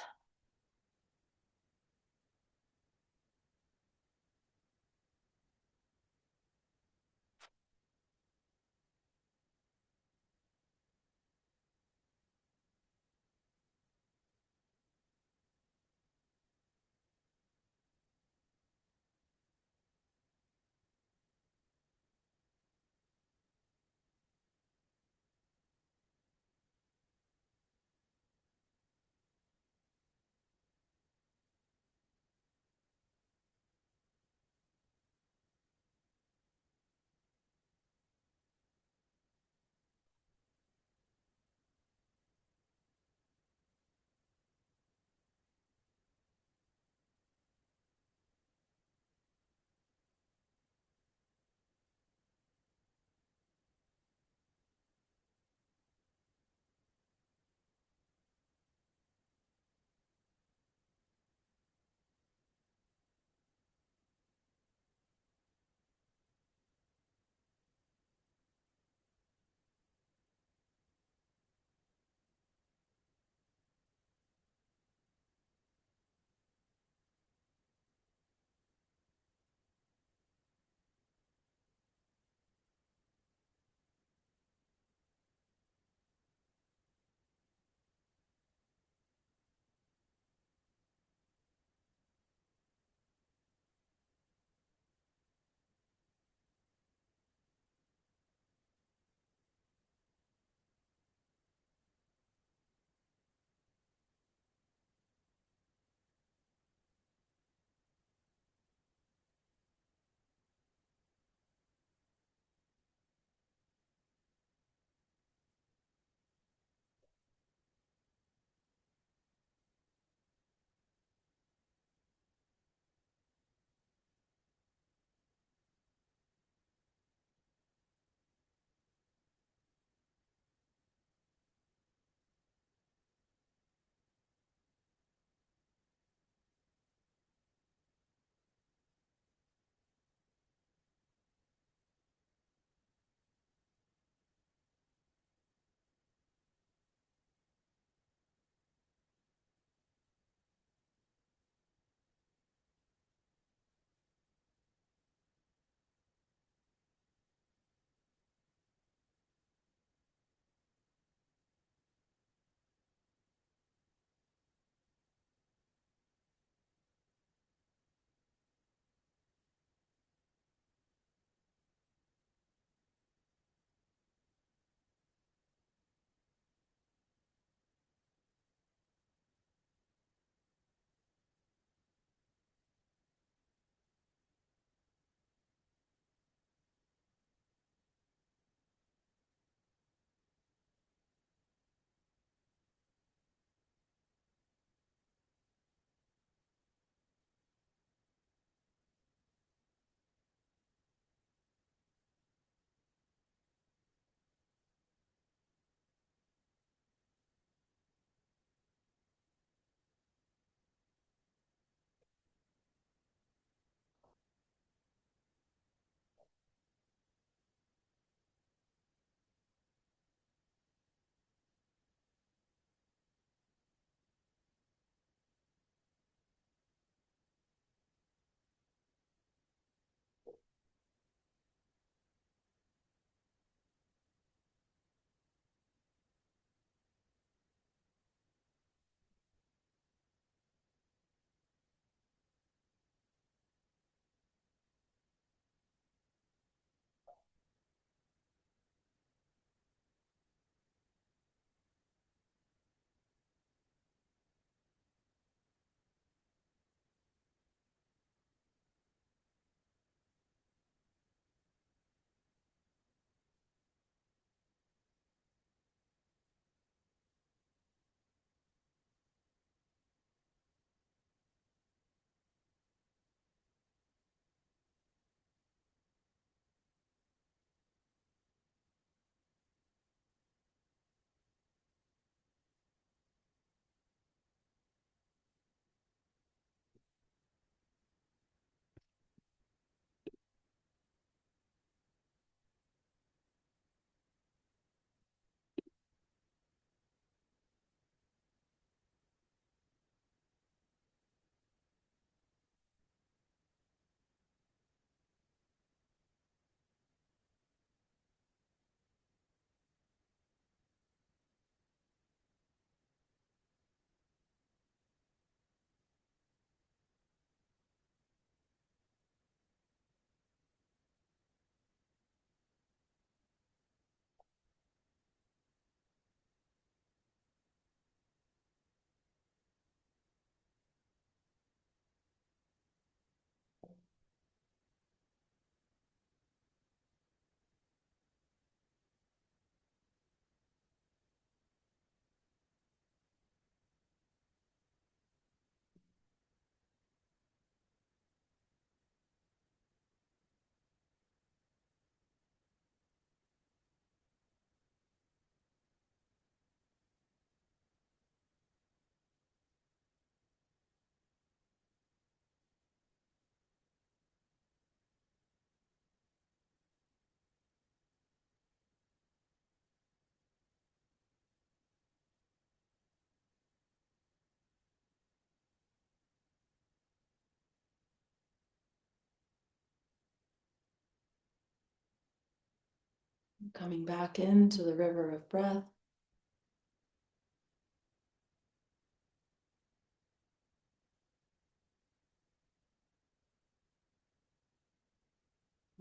Coming back into the river of breath.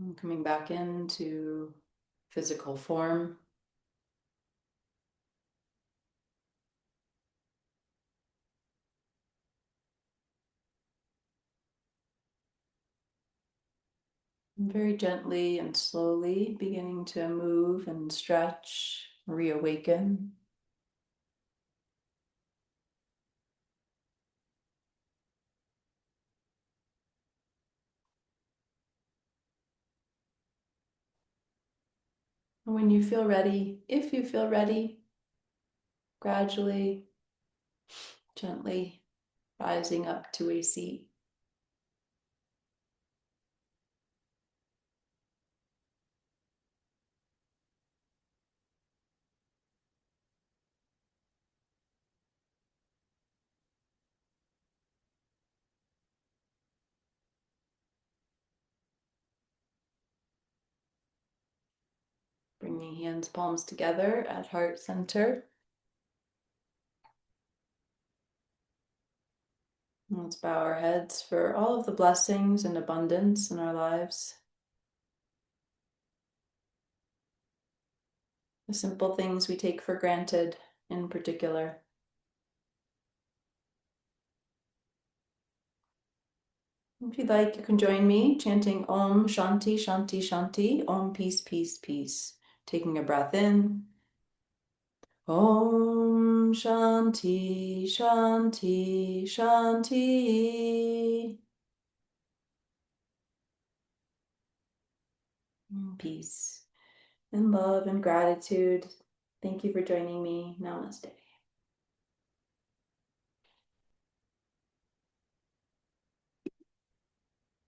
And coming back into physical form. And very gently and slowly beginning to move and stretch, reawaken. And when you feel ready, if you feel ready, gradually, gently rising up to a seat. Bringing hands, palms together at heart center. Let's bow our heads for all of the blessings and abundance in our lives. The simple things we take for granted in particular. If you'd like, you can join me chanting Om Shanti Shanti Shanti, Om Peace Peace Peace. Taking a breath in. Om Shanti Shanti Shanti. Peace and love and gratitude. Thank you for joining me. Namaste.